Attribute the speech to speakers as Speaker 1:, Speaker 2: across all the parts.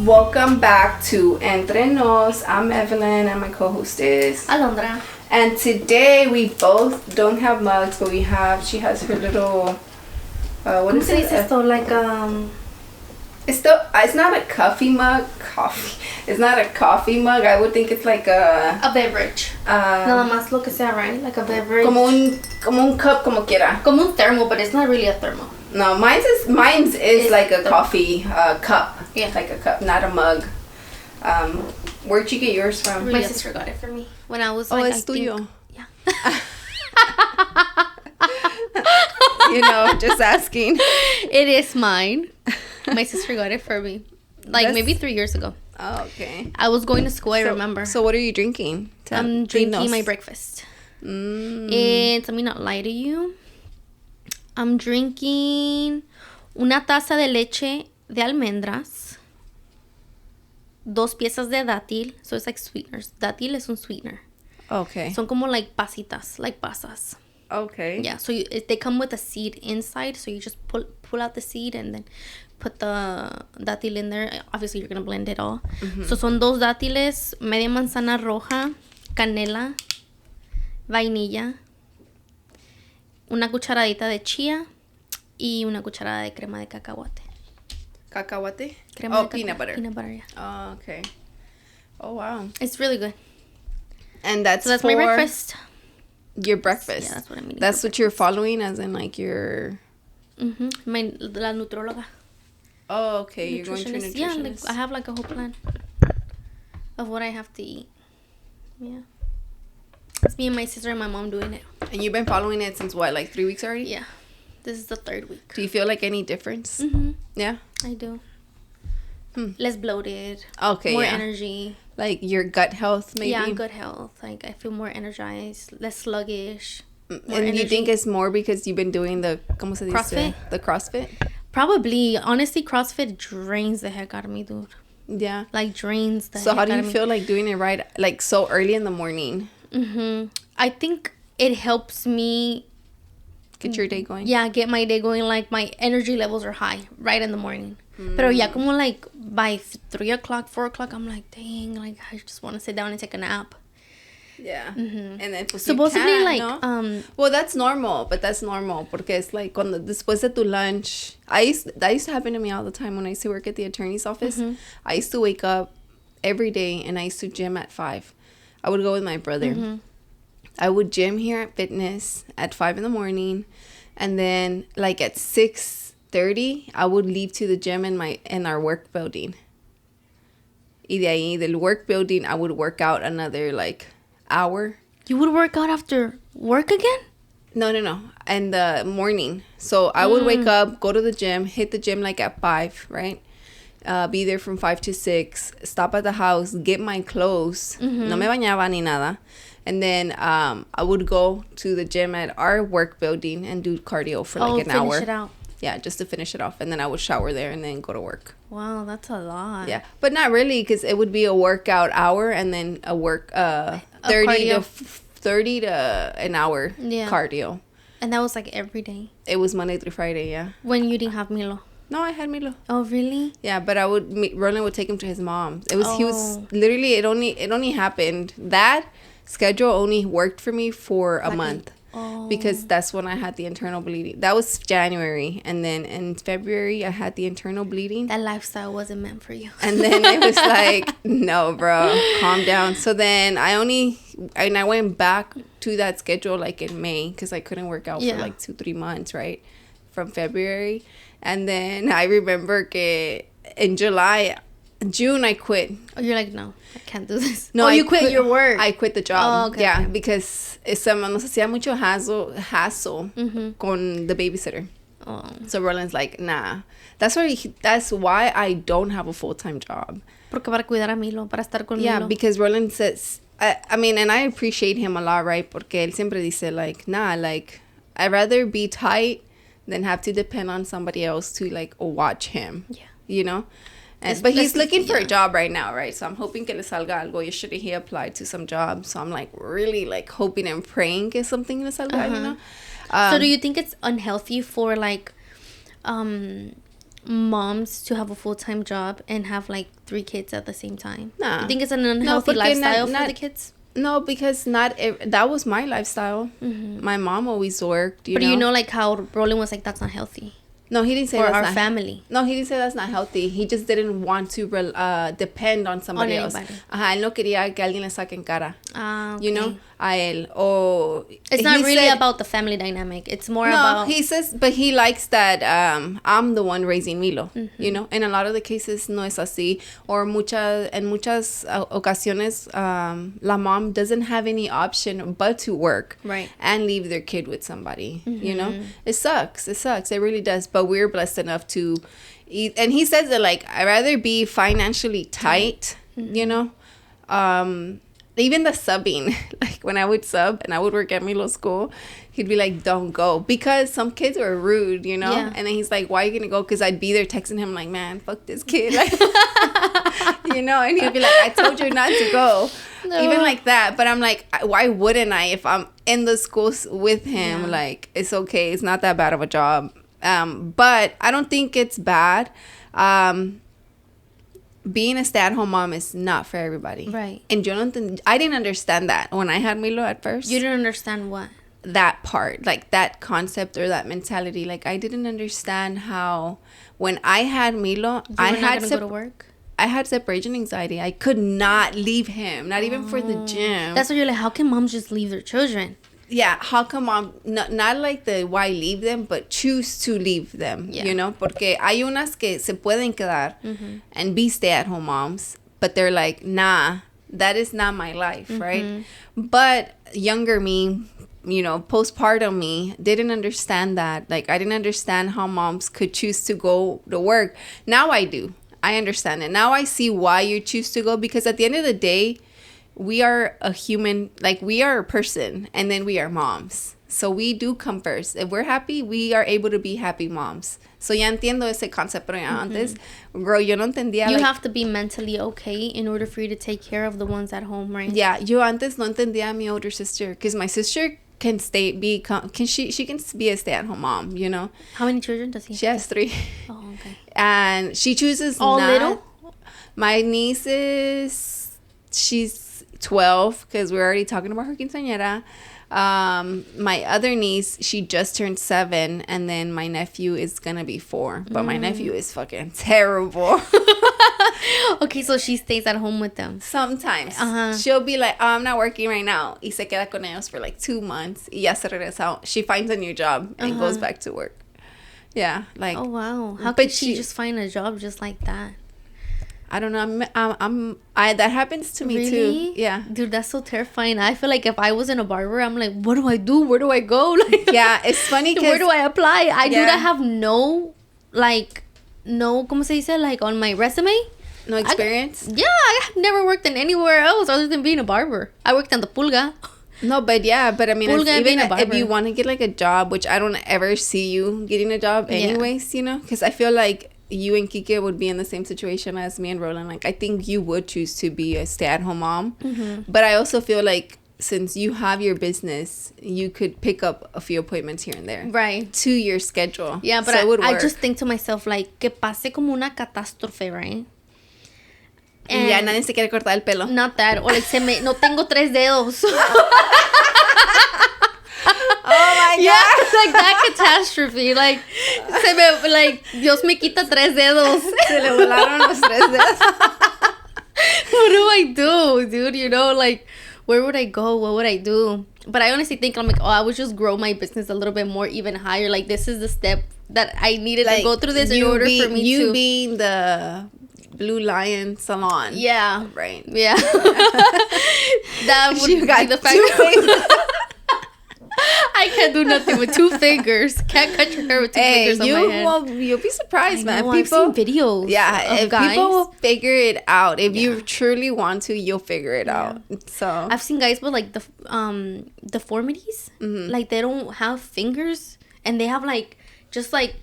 Speaker 1: Welcome back to Entre Nos. I'm Evelin and my co-host is
Speaker 2: Alondra.
Speaker 1: And today we both don't have mugs, but she has her little, what is it? It's not a coffee mug. It's not a coffee mug. I would think it's like a
Speaker 2: beverage. Nada más lo que sea, right? Like a beverage.
Speaker 1: Como un cup, como quiera.
Speaker 2: Como un thermo, but it's not really a thermo.
Speaker 1: No, mine's is like a coffee cup.
Speaker 2: Yeah.
Speaker 1: Like a cup, not a mug. Where'd you get yours from?
Speaker 2: My sister got it for me when I was like,
Speaker 1: es tuyo.
Speaker 2: Yeah.
Speaker 1: Just asking.
Speaker 2: It is mine. My sister got it for me. Maybe 3 years ago.
Speaker 1: Oh, okay.
Speaker 2: I was going to school, I remember.
Speaker 1: So what are you drinking?
Speaker 2: I'm drinking my breakfast. And let me not lie to you. I'm drinking una taza de leche de almendras, 2 piezas de dátil, so it's like sweeteners. Dátil es un sweetener.
Speaker 1: Okay.
Speaker 2: Son como like pasitas, like pasas.
Speaker 1: Okay.
Speaker 2: Yeah, so they come with a seed inside, so you just pull out the seed and then put the dátil in there. Obviously, you're going to blend it all. Mm-hmm. So son 2 dátiles, media manzana roja, canela, vainilla, una cucharadita de chía y una cucharada de crema de cacahuate.
Speaker 1: Cacahuate? Peanut butter.
Speaker 2: Peanut butter, yeah.
Speaker 1: Oh, okay. Oh, wow.
Speaker 2: It's really good.
Speaker 1: And that's
Speaker 2: my breakfast.
Speaker 1: Your breakfast.
Speaker 2: Yeah, that's what I'm eating.
Speaker 1: That's what you're following, as in like your...
Speaker 2: Mm-hmm. La nutróloga.
Speaker 1: Oh, okay. You're going to a nutritionist.
Speaker 2: Yeah, I have like a whole plan of what I have to eat. Yeah. It's me and my sister and my mom doing it.
Speaker 1: And you've been following it since what, like 3 weeks already?
Speaker 2: Yeah. This is the 3rd week.
Speaker 1: Do you feel like any difference?
Speaker 2: Mm-hmm.
Speaker 1: Yeah?
Speaker 2: I do. Less bloated.
Speaker 1: Okay,
Speaker 2: more
Speaker 1: yeah.
Speaker 2: energy.
Speaker 1: Like your gut health, maybe?
Speaker 2: Yeah, good health. Like I feel more energized, less sluggish.
Speaker 1: And you think it's more because you've been doing the ¿cómo se dice?
Speaker 2: CrossFit?
Speaker 1: The CrossFit?
Speaker 2: Probably. Honestly, CrossFit drains the heck out of me, dude.
Speaker 1: Yeah.
Speaker 2: Like drains the heck
Speaker 1: So how
Speaker 2: out
Speaker 1: do you
Speaker 2: of me.
Speaker 1: feel like doing it right, like so early in the morning?
Speaker 2: Mm-hmm. I think it helps me
Speaker 1: get your day going.
Speaker 2: Yeah, get my day going. Like my energy levels are high right in the morning. Pero ya como like by 3 o'clock, 4 o'clock, I'm like, dang, like I just want to sit down and take a nap.
Speaker 1: Yeah. Mm-hmm. And then pues
Speaker 2: supposedly
Speaker 1: you
Speaker 2: like
Speaker 1: ¿no? Well, that's normal, but that's normal porque it's like cuando después de tu lunch. That used to happen to me all the time when I used to work at the attorney's office. Mm-hmm. I used to wake up every day and I used to gym at 5. I would go with my brother. Mm-hmm. I would gym here at Fitness at 5 in the morning, and then like at 6:30 I would leave to the gym in our work building. Y de ahí del work building I would work out another like hour.
Speaker 2: You would work out after work again?
Speaker 1: No. In the morning. So I would wake up, go to the gym, hit the gym like at 5, right? Be there from 5 to 6, stop at the house, get my clothes. Mm-hmm. No me bañaba ni nada. And then I would go to the gym at our work building and do cardio for like an hour.
Speaker 2: Finish it out.
Speaker 1: Yeah, just to finish it off. And then I would shower there and then go to work.
Speaker 2: Wow, that's a lot.
Speaker 1: Yeah, but not really because it would be a workout hour and then a work 30 to an hour cardio.
Speaker 2: And that was like every day?
Speaker 1: It was Monday through Friday, yeah.
Speaker 2: When you didn't have Milo?
Speaker 1: No, I had Milo.
Speaker 2: Oh, really?
Speaker 1: Yeah, but Roland would take him to his mom's. He was literally, it only happened. That schedule only worked for me for a month. Oh. Because that's when I had the internal bleeding. That was January. And then in February, I had the internal bleeding.
Speaker 2: That lifestyle wasn't meant for you.
Speaker 1: And then it was like, no, bro, calm down. So then I went back to that schedule like in May because I couldn't work out for like 2-3 months, right? From February. And then I remember in June, I quit.
Speaker 2: Oh, you're like, no, I can't do this.
Speaker 1: No,
Speaker 2: you quit your work.
Speaker 1: I quit the job.
Speaker 2: Oh, okay.
Speaker 1: Yeah, because nos hacía mucho hassle con the babysitter. Oh. So Roland's like, nah. That's why I don't have a full-time job.
Speaker 2: Porque para cuidar a Milo, para estar con Milo.
Speaker 1: Yeah, because Roland says, I mean, and I appreciate him a lot, right? Porque él siempre dice, like, nah, like, I'd rather be tight than have to depend on somebody else to, like, watch him. Yeah. You know? But he's looking for a job right now, right? So I'm hoping que le salga algo. Yesterday he applied to some jobs. So I'm like really like hoping and praying que something le salga, you know?
Speaker 2: So do you think it's unhealthy for like moms to have a full-time job and have like 3 kids at the same time?
Speaker 1: Nah.
Speaker 2: You think it's an unhealthy lifestyle for the kids?
Speaker 1: No, because that was my lifestyle. My mom always worked,
Speaker 2: But you know, like how Rolling was like, that's not healthy.
Speaker 1: No, he didn't say
Speaker 2: for
Speaker 1: that's
Speaker 2: our
Speaker 1: not,
Speaker 2: family.
Speaker 1: No, he didn't say that's not healthy. He just didn't want to depend on somebody else. Ajá, él no quería que alguien le saque en cara.
Speaker 2: Okay.
Speaker 1: You know, a él. Or
Speaker 2: it's not really about the family dynamic. It's more about.
Speaker 1: No, he says, but he likes that I'm the one raising Milo. You know, in a lot of the cases no es así. Or en muchas ocasiones, la mom doesn't have any option but to work.
Speaker 2: Right.
Speaker 1: And leave their kid with somebody. You know, it sucks. It really does. But we're blessed enough to eat. And he says that, like, I'd rather be financially tight, you know. Even the subbing, like when I would sub and I would work at Milo's school, he'd be like, don't go. Because some kids were rude, you know? Yeah. And then he's like, why are you going to go? Because I'd be there texting him like, man, fuck this kid. Like, you know? And he'd be like, I told you not to go. No. Even like that. But I'm like, why wouldn't I if I'm in the schools with him? Yeah. Like, it's okay. It's not that bad of a job. But I don't think it's bad. Being a stay-at-home mom is not for everybody.
Speaker 2: Right.
Speaker 1: And I didn't understand that when I had Milo at first.
Speaker 2: You didn't understand what?
Speaker 1: That part. Like, that concept or that mentality. Like, I didn't understand how when I had Milo, I had to go to work. I had separation anxiety. I could not leave him. Not even for the gym.
Speaker 2: That's what you're like, how can moms just leave their children?
Speaker 1: Yeah, how come mom, not like the why leave them, but choose to leave them, you know? Porque hay unas que se pueden quedar and be stay-at-home moms, but they're like, nah, that is not my life, right? But younger me, you know, postpartum me, didn't understand that. Like, I didn't understand how moms could choose to go to work. Now I do. I understand it. Now I see why you choose to go, because at the end of the day, we are a human, like, we are a person, and then we are moms. So we do come first. If we're happy, we are able to be happy moms. So ya entiendo ese concept, pero ya antes, girl, yo no entendía.
Speaker 2: You have to be mentally okay in order for you to take care of the ones at home, right?
Speaker 1: Yeah, yo antes no entendía a mi older sister, because my sister can she can be a stay-at-home mom, you know?
Speaker 2: How many children does he have?
Speaker 1: She has 3.
Speaker 2: Oh, okay.
Speaker 1: And she chooses
Speaker 2: all little?
Speaker 1: My niece she's 12, because we're already talking about her quinceañera. My other niece, she just turned 7, and then my nephew is gonna be 4. But my nephew is fucking terrible.
Speaker 2: Okay, so she stays at home with them.
Speaker 1: Sometimes. She'll be like, oh, I'm not working right now. Y se queda con ellos for like 2 months. Y ya se regresa. She finds a new job and goes back to work. Yeah, like.
Speaker 2: Oh, wow. How could she just find a job just like that?
Speaker 1: I don't know. That happens to me
Speaker 2: really?
Speaker 1: Too. Yeah.
Speaker 2: Dude, that's so terrifying. I feel like if I wasn't a barber, I'm like, what do I do? Where do I go? Like,
Speaker 1: yeah, it's funny.
Speaker 2: Where do I apply? I do not have no, ¿cómo se dice? Like, on my resume.
Speaker 1: No experience?
Speaker 2: I have never worked in anywhere else other than being a barber. I worked on the pulga.
Speaker 1: No, but I mean, even if you want to get like a job, which I don't ever see you getting a job anyways, you know, because I feel like you and Kike would be in the same situation as me and Roland. Like, I think you would choose to be a stay-at-home mom. But I also feel like since you have your business, you could pick up a few appointments here and there.
Speaker 2: Right.
Speaker 1: To your schedule.
Speaker 2: Yeah, but
Speaker 1: so
Speaker 2: I just think to myself, like, que pase como una catástrofe, right?
Speaker 1: And ya nadie se quiere cortar el pelo.
Speaker 2: Not that. Or like, no tengo 3 dedos.
Speaker 1: Oh my God.
Speaker 2: Yeah, it's like that catastrophe. Like, Dios me quita 3 dedos.
Speaker 1: Se le volaron los 3 dedos.
Speaker 2: What do I do, dude? You know, like, where would I go? What would I do? But I honestly think, I'm like, I would just grow my business a little bit more, even higher. Like, this is the step that I needed to go through this in order for me to...
Speaker 1: You being the Blue Lion Salon.
Speaker 2: Yeah.
Speaker 1: Right.
Speaker 2: Yeah. That would be the fact. I can't do nothing with 2 fingers. Can't cut your hair with 2 fingers on my head.
Speaker 1: Well, you'll be surprised, man.
Speaker 2: I've seen videos.
Speaker 1: Yeah, if guys. People will figure it out. If you truly want to, you'll figure it out. So
Speaker 2: I've seen guys with like the deformities. Like, they don't have fingers, and they have like just like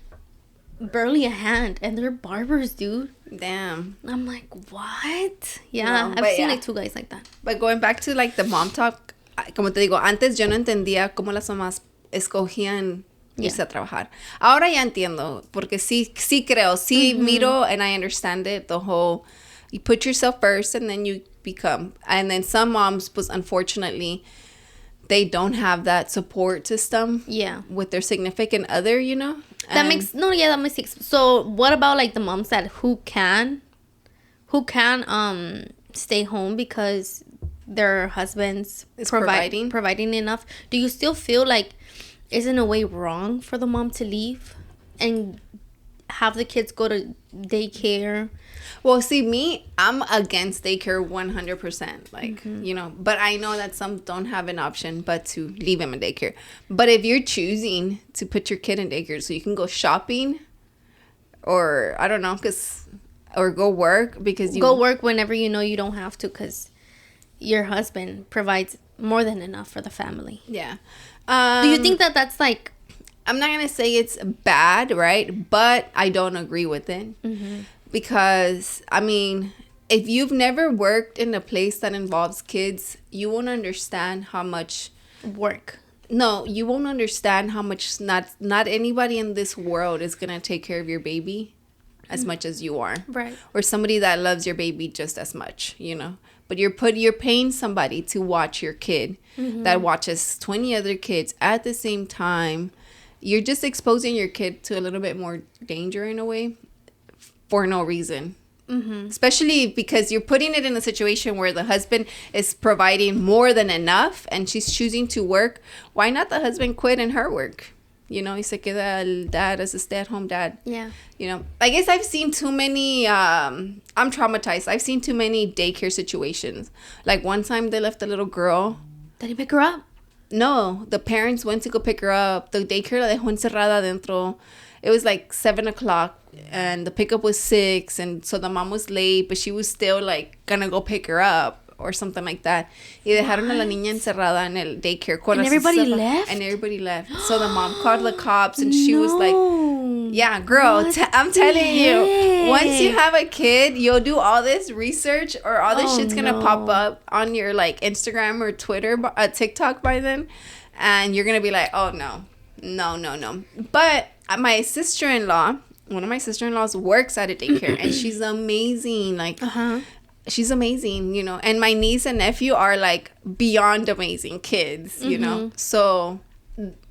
Speaker 2: barely a hand, and they're barbers, dude.
Speaker 1: Damn.
Speaker 2: I'm like, what? Yeah, no, I've seen like 2 guys like that.
Speaker 1: But going back to like the mom talk, como te digo, antes yo no entendía cómo las mamás escogían irse a trabajar. Ahora ya entiendo, porque sí creo, sí miro, and I understand it, the whole, you put yourself first and then you become. And then some moms, pues, unfortunately, they don't have that support system with their significant other, you know?
Speaker 2: That makes sense. So what about like the moms that who can stay home because their husbands providing enough? Do you still feel like it's in a way wrong for the mom to leave and have the kids go to daycare?
Speaker 1: Well, see, me, I'm against daycare 100%. Like, you know, but I know that some don't have an option but to leave him in daycare. But if you're choosing to put your kid in daycare so you can go shopping or, I don't know, or go work because you...
Speaker 2: Go work whenever you know you don't have to because your husband provides more than enough for the family.
Speaker 1: Yeah.
Speaker 2: Do you think that that's like...
Speaker 1: I'm not going to say it's bad, right? But I don't agree with it. Because, I mean, if you've never worked in a place that involves kids, you won't understand how much
Speaker 2: work.
Speaker 1: No, you won't understand how much not anybody in this world is going to take care of your baby as much as you are.
Speaker 2: Right.
Speaker 1: Or somebody that loves your baby just as much, you know. But you're paying somebody to watch your kid that watches 20 other kids at the same time. You're just exposing your kid to a little bit more danger in a way. For no reason. Especially because you're putting it in a situation where the husband is providing more than enough and she's choosing to work. Why not the husband quit and her work? You know, y se queda el dad as a stay-at-home dad.
Speaker 2: Yeah.
Speaker 1: You know, I guess I've seen too many, I'm traumatized. I've seen too many daycare situations. Like one time they left a little girl.
Speaker 2: Did he pick her up?
Speaker 1: No, the parents went to go pick her up. The daycare la dejó encerrada adentro. It was like 7 o'clock and the pickup was 6. And so the mom was late, but she was still like gonna go pick her up or something like that. Y dejaron a la niña encerrada en el daycare.
Speaker 2: And everybody left?
Speaker 1: And everybody left. So the mom called the cops and she was like, yeah, girl, I'm telling you, once you have a kid, you'll do all this research or all this shit's gonna pop up on your like Instagram or Twitter, TikTok by then. And you're gonna be like, oh no. But my sister-in-law, one of my sister-in-laws works at a daycare and she's amazing. Like, she's amazing, you know. And my niece and nephew are like beyond amazing kids, you know. So,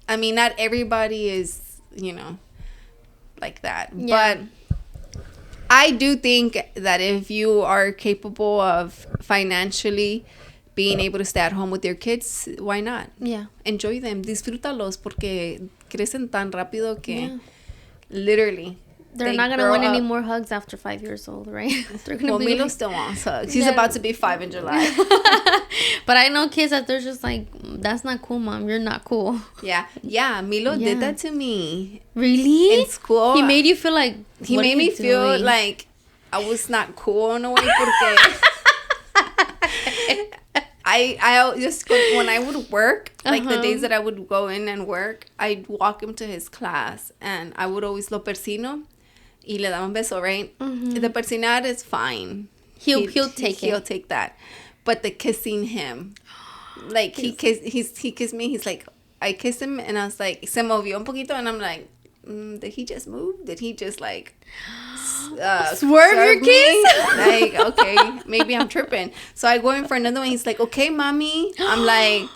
Speaker 1: I mean, not everybody is, you know, like that. Yeah. But I do think that if you are capable of financially being able to stay at home with your kids, why not?
Speaker 2: Yeah.
Speaker 1: Enjoy them. Disfrútalos porque crecen tan rápido que literally
Speaker 2: they're not going to want any more hugs after 5 years old, right?
Speaker 1: Well, Milo still wants hugs. He's about to be 5 in July.
Speaker 2: But I know kids that they're just like, that's not cool, Mom. You're not cool.
Speaker 1: Yeah. Milo did that to me.
Speaker 2: Really?
Speaker 1: In school.
Speaker 2: He made you feel like...
Speaker 1: He made me feel like I was not cool in a way porque... I just, when I would work, like the days that I would go in and work, I'd walk him to his class and I would always lo persino y le daba un beso, right? The persinar is fine.
Speaker 2: He'll take it.
Speaker 1: He'll take that. But the kissing him, like he kissed me. He's like, I kissed him and I was like, se movió un poquito and I'm like, did he just move? Did he just like
Speaker 2: swerve your kiss?
Speaker 1: Like, okay, maybe I'm tripping. So I go in for another one. He's like, okay, mommy. I'm like,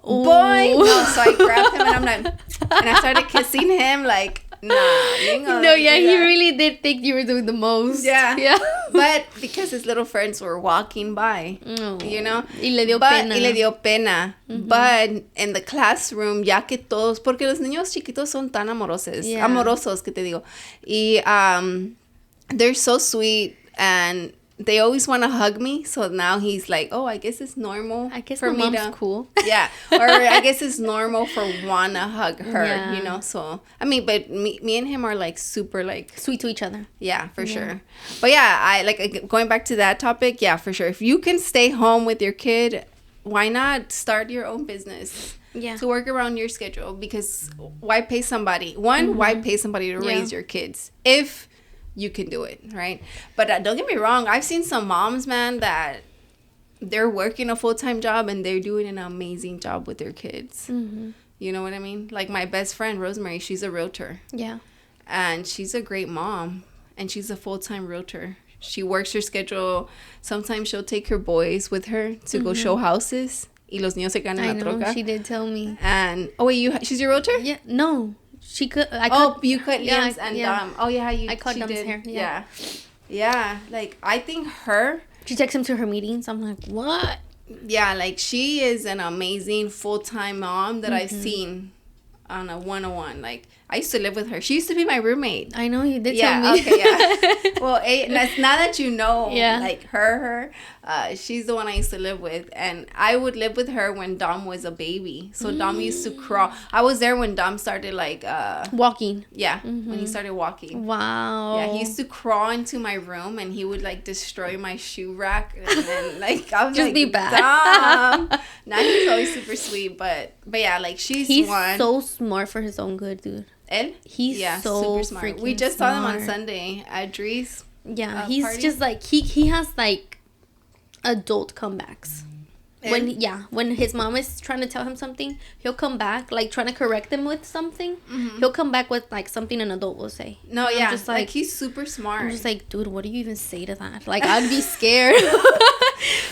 Speaker 1: boy. No, so I grabbed him and I'm like, and I started kissing him like, nah.
Speaker 2: He really did think you were doing the most.
Speaker 1: Yeah. But because his little friends were walking by, you know.
Speaker 2: Y le dio
Speaker 1: pena. But in the classroom, ya que todos, porque los niños chiquitos son tan amorosos, que te digo. Y they're so sweet and they always want to hug me. So now he's like, oh, I guess it's normal.
Speaker 2: I guess
Speaker 1: for
Speaker 2: my
Speaker 1: me
Speaker 2: mom's cool.
Speaker 1: Yeah. Or I guess it's normal for one to hug her, you know. So, I mean, but me and him are like super like
Speaker 2: sweet to each other.
Speaker 1: Yeah, for sure. But yeah, I like going back to that topic. Yeah, for sure. If you can stay home with your kid, why not start your own business?
Speaker 2: Yeah.
Speaker 1: To work around your schedule, because why pay somebody? Why pay somebody to raise your kids if you can do it, right? But don't get me wrong. I've seen some moms, man, that they're working a full-time job and they're doing an amazing job with their kids. You know what I mean? Like my best friend, Rosemary, she's a realtor.
Speaker 2: Yeah.
Speaker 1: And she's a great mom. And she's a full-time realtor. She works her schedule. Sometimes she'll take her boys with her to go show houses. Y los niños se quedan en la troca.
Speaker 2: She did tell me.
Speaker 1: And, oh, wait, she's your realtor?
Speaker 2: Yeah. No. She could.
Speaker 1: You cut Liam's and oh, yeah,
Speaker 2: I cut Dom's hair.
Speaker 1: Yeah. Yeah. Like, I think her.
Speaker 2: She takes him to her meetings. I'm like, what?
Speaker 1: Yeah, like, she is an amazing full-time mom that I've seen on a one-on-one. Like, I used to live with her. She used to be my roommate.
Speaker 2: I know, you did tell me.
Speaker 1: Okay, yeah. Well, now that you know, like, her, she's the one I used to live with. And I would live with her when Dom was a baby. So Dom used to crawl. I was there when Dom started, like...
Speaker 2: walking.
Speaker 1: Yeah, when he started walking.
Speaker 2: Wow.
Speaker 1: Yeah, he used to crawl into my room and he would, like, destroy my shoe rack. And then, like, I was
Speaker 2: just
Speaker 1: like,
Speaker 2: be bad.
Speaker 1: Dom. Now he's always super sweet. But yeah, like, he's one.
Speaker 2: So smart for his own good, dude.
Speaker 1: Él?
Speaker 2: He's so super
Speaker 1: smart. We just saw him on Sunday at Dre's.
Speaker 2: Yeah, he's party. Just like he has like adult comebacks. When his mom is trying to tell him something, he'll come back like trying to correct him with something. He'll come back with like something an adult will say.
Speaker 1: No, yeah, just like he's super smart.
Speaker 2: I'm just like, dude, what do you even say to that? Like, I'd be scared.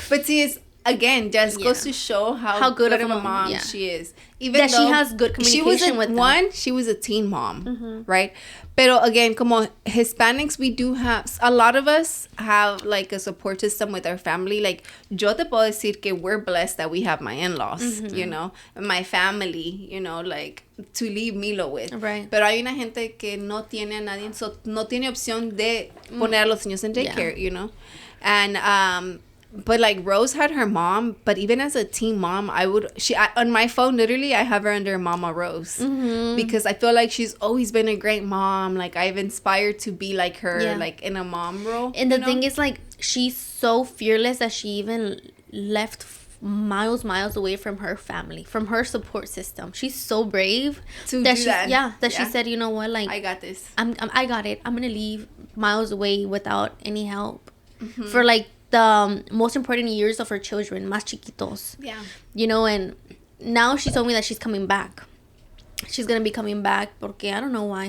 Speaker 1: But see, it's again just goes to show how good of a mom she is. Even
Speaker 2: that she has good communication with them.
Speaker 1: She was a teen mom, right? Pero again, como Hispanics, we do have, a lot of us have like a support system with our family. Like, yo te puedo decir que we're blessed that we have my in-laws, you know, and my family, you know, like, to leave Milo with.
Speaker 2: Right.
Speaker 1: Pero hay una gente que no tiene a nadie, so no tiene opción de poner a los niños en daycare, you know? And, but like Rose had her mom, but even as a teen mom, on my phone, literally, I have her under Mama Rose because I feel like she's always been a great mom. Like, I've inspired to be like her, like in a mom role.
Speaker 2: And the thing is, like, she's so fearless that she even left miles away from her family, from her support system. She's so brave
Speaker 1: to do that.
Speaker 2: She said, you know what, like,
Speaker 1: I got this.
Speaker 2: I got it. I'm gonna leave miles away without any help for like the most important years of her children, más chiquitos. Yeah. You know, and now she told me that she's coming back. She's gonna be coming back porque I don't know why.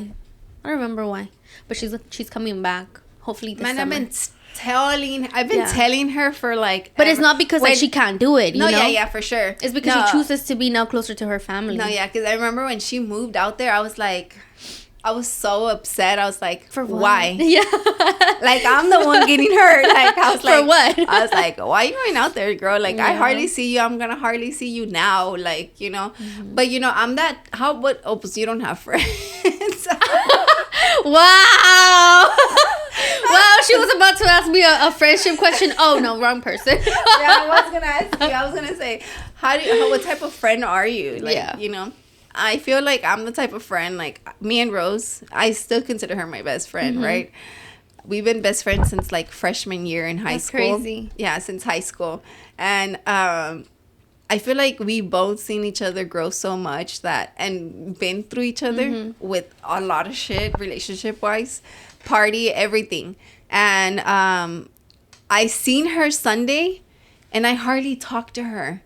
Speaker 2: I don't remember why. But she's coming back. Hopefully this summer.
Speaker 1: I've been telling her for like...
Speaker 2: But it's not because like she can't do it, you know?
Speaker 1: Yeah, for sure.
Speaker 2: It's because she chooses to be now closer to her family.
Speaker 1: No, yeah, because I remember when she moved out there, I was so upset. I was like,
Speaker 2: for what?
Speaker 1: Why?
Speaker 2: Yeah.
Speaker 1: Like, I'm the one getting hurt. Like, I was like,
Speaker 2: for what?
Speaker 1: I was like, why are you going out there, girl? Like, I hardly see you. I'm going to hardly see you now. Like, you know. But, you know, I'm that, so you don't have friends.
Speaker 2: Wow. Wow, she was about to ask me a friendship question. Oh, no, wrong person.
Speaker 1: Yeah, I was going to ask you. I was going to say, what type of friend are you? Like, you know. I feel like I'm the type of friend, like, me and Rose, I still consider her my best friend, right? We've been best friends since, like, freshman year in high school. That's
Speaker 2: crazy.
Speaker 1: Yeah, since high school. And I feel like we both seen each other grow so much and been through each other with a lot of shit, relationship-wise, party, everything. And I seen her Sunday, and I hardly talked to her.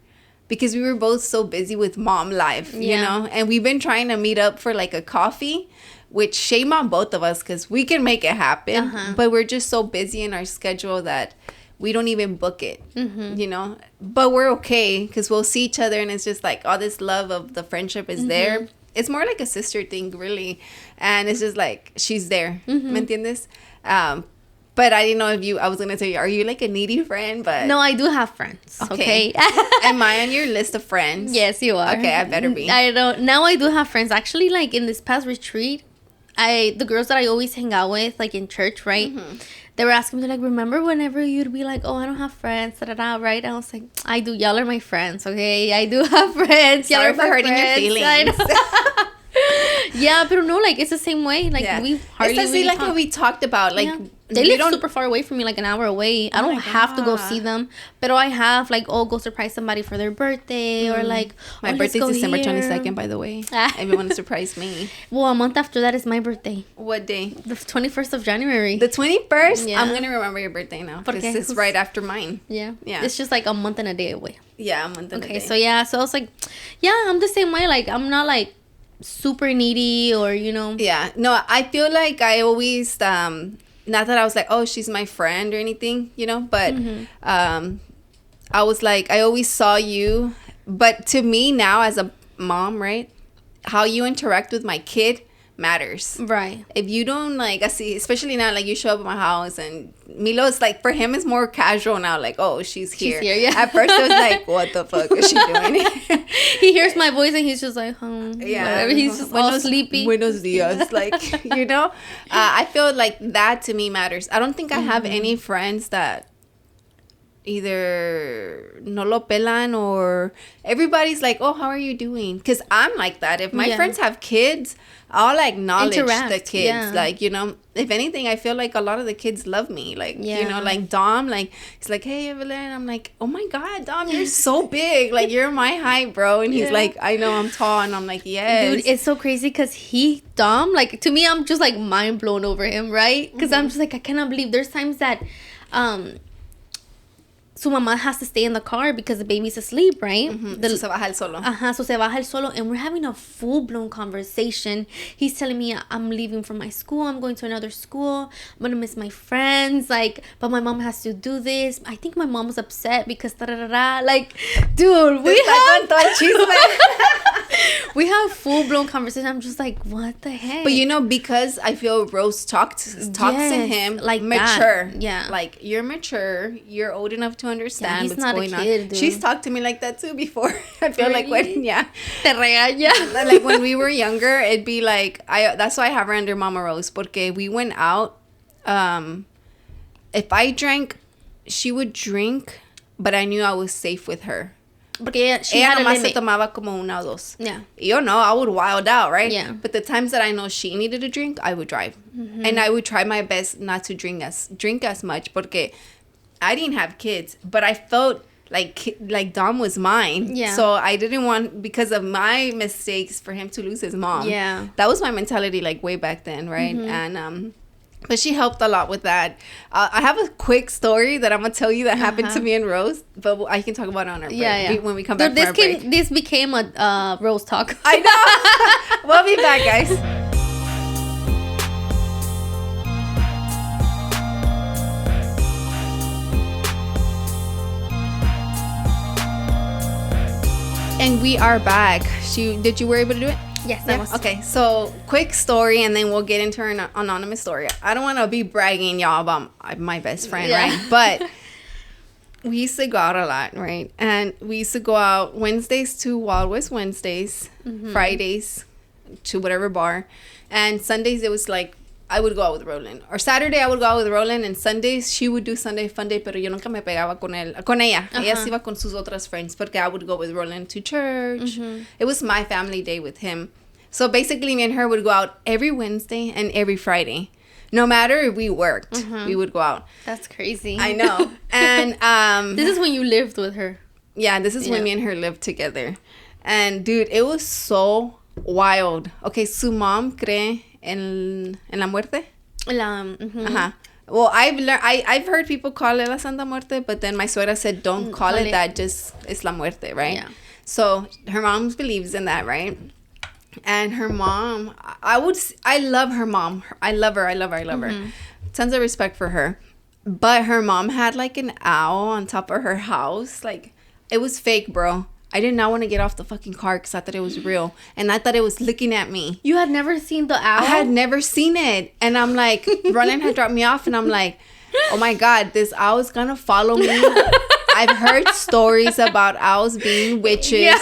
Speaker 1: Because we were both so busy with mom life, you know? And we've been trying to meet up for, like, a coffee, which shame on both of us because we can make it happen. But we're just so busy in our schedule that we don't even book it, you know? But we're okay because we'll see each other and it's just, like, all this love of the friendship is there. It's more like a sister thing, really. And it's just, like, she's there. ¿Me entiendes? But I didn't know I was going to tell you, are you like a needy friend? But
Speaker 2: no, I do have friends. Okay.
Speaker 1: Am I on your list of friends?
Speaker 2: Yes, you are.
Speaker 1: Okay, I better be.
Speaker 2: Now I do have friends. Actually, like in this past retreat, the girls that I always hang out with, like in church, right? They were asking me, like, remember whenever you'd be like, oh, I don't have friends, right? I was like, I do. Y'all are my friends, okay? I do have friends.
Speaker 1: Sorry for hurting your feelings.
Speaker 2: Yeah, but no, like, it's the same way. Like, we hardly
Speaker 1: it's
Speaker 2: really
Speaker 1: like
Speaker 2: talk.
Speaker 1: how we talked about. Like,
Speaker 2: they live super far away from me, like an hour away. I don't have to go see them, but I have like, go surprise somebody for their birthday, or like,
Speaker 1: my birthday's December 22nd, by the way. Everyone surprised me.
Speaker 2: Well, a month after that is my birthday.
Speaker 1: What day?
Speaker 2: The 21st of January.
Speaker 1: The 21st?
Speaker 2: Yeah.
Speaker 1: I'm gonna remember your birthday now, because it's right after mine.
Speaker 2: Yeah. It's just like a month and a day away.
Speaker 1: Yeah, a month and a day.
Speaker 2: Okay, so yeah, so I was like, yeah, I'm the same way. Like, I'm not like super needy, or
Speaker 1: Yeah, no, I feel like I always not that I was like, oh, she's my friend or anything, but I was like, I always saw you, but to me now as a mom, right, how you interact with my kid matters.
Speaker 2: Right.
Speaker 1: If you don't, like, I see, especially now, like, you show up at my house, and Milo's like, for him it's more casual now, like, oh, she's here.
Speaker 2: Yeah.
Speaker 1: At first it was like, what the fuck is she doing?
Speaker 2: He hears my voice and he's just like,
Speaker 1: yeah,
Speaker 2: whatever. He's just all sleepy.
Speaker 1: Buenos dias, like, I feel like that to me matters. I don't think I have any friends that either no lo pelan, or everybody's like, oh, how are you doing? Because I'm like that. If my friends have kids, I'll acknowledge the kids. Like, if anything, I feel like a lot of the kids love me. Like, like Dom, like, he's like, hey, Evelyn. I'm like, oh my God, Dom, you're so big. Like, you're my height, bro. And he's like, I know, I'm tall. And I'm like, yes.
Speaker 2: Dude, it's so crazy because Dom, like, to me, I'm just like mind blown over him, right? Because I'm just like, I cannot believe there's times that, su mamá has to stay in the car because the baby's asleep, right?
Speaker 1: So se baja el solo.
Speaker 2: So se baja el solo. And we're having a full-blown conversation. He's telling me, I'm leaving from my school. I'm going to another school. I'm going to miss my friends. Like, but my mom has to do this. I think my mom was upset because like, dude, we have full-blown conversation. I'm just like, what the heck?
Speaker 1: But because I feel Rose talks to him like mature.
Speaker 2: That. Yeah.
Speaker 1: Like, you're mature. You're old enough to understand what's going on.
Speaker 2: Dude.
Speaker 1: She's talked to me like that too before. I feel like when
Speaker 2: Te regaña.
Speaker 1: Like when we were younger, it'd be like, that's why I have her under Mama Rose, porque we went out. If I drank, she would drink, but I knew I was safe with her.
Speaker 2: Porque she had a limit.
Speaker 1: Se tomaba como una o dos.
Speaker 2: Yeah.
Speaker 1: I would wild out, right?
Speaker 2: Yeah.
Speaker 1: But the times that I know she needed a drink, I would drive. And I would try my best not to drink as much, porque I didn't have kids, but I felt like Dom was mine.
Speaker 2: Yeah.
Speaker 1: So I didn't want, because of my mistakes, for him to lose his mom.
Speaker 2: Yeah.
Speaker 1: That was my mentality, like, way back then, right? And but she helped a lot with that. I have a quick story that I'm gonna tell you that happened to me and Rose, but I can talk about it on our break when we come back from our break.
Speaker 2: This became a Rose talk.
Speaker 1: I know. We'll be back, guys. And we are back. Did you were able to do it?
Speaker 2: Yes, I was.
Speaker 1: Okay, so quick story, and then we'll get into her anonymous story. I don't want to be bragging y'all about my best friend, right? But we used to go out a lot, right? And we used to go out Wednesdays to Wild West Wednesdays, Fridays to whatever bar, and Sundays it was like I would go out with Roland. Or Saturday I would go out with Roland, and Sundays she would do Sunday Fun Day, pero yo nunca me pegaba con ella. Ella se iba con sus otras friends, porque I would go with Roland to church. It was my family day with him. So basically me and her would go out every Wednesday and every Friday. No matter if we worked, we would go out.
Speaker 2: That's crazy.
Speaker 1: I know. And
Speaker 2: this is when you lived with her.
Speaker 1: Yeah, this is when me and her lived together. And dude, it was so wild. Okay, su mom cree en la muerte. Well, I've heard people call it la Santa Muerte, but then my suegra said don't call it that, just it's la muerte, right?
Speaker 2: Yeah.
Speaker 1: So her mom believes in that, right? And her mom, I love her mom. I love her. Tons of respect for her. But her mom had like an owl on top of her house. Like, it was fake, bro. I did not want to get off the fucking car because I thought it was real. And I thought it was looking at me.
Speaker 2: You had never seen the owl?
Speaker 1: I had never seen it. And I'm like, Roland had dropped me off. And I'm like, oh my God, this owl is going to follow me. I've heard stories about owls being witches. Yeah.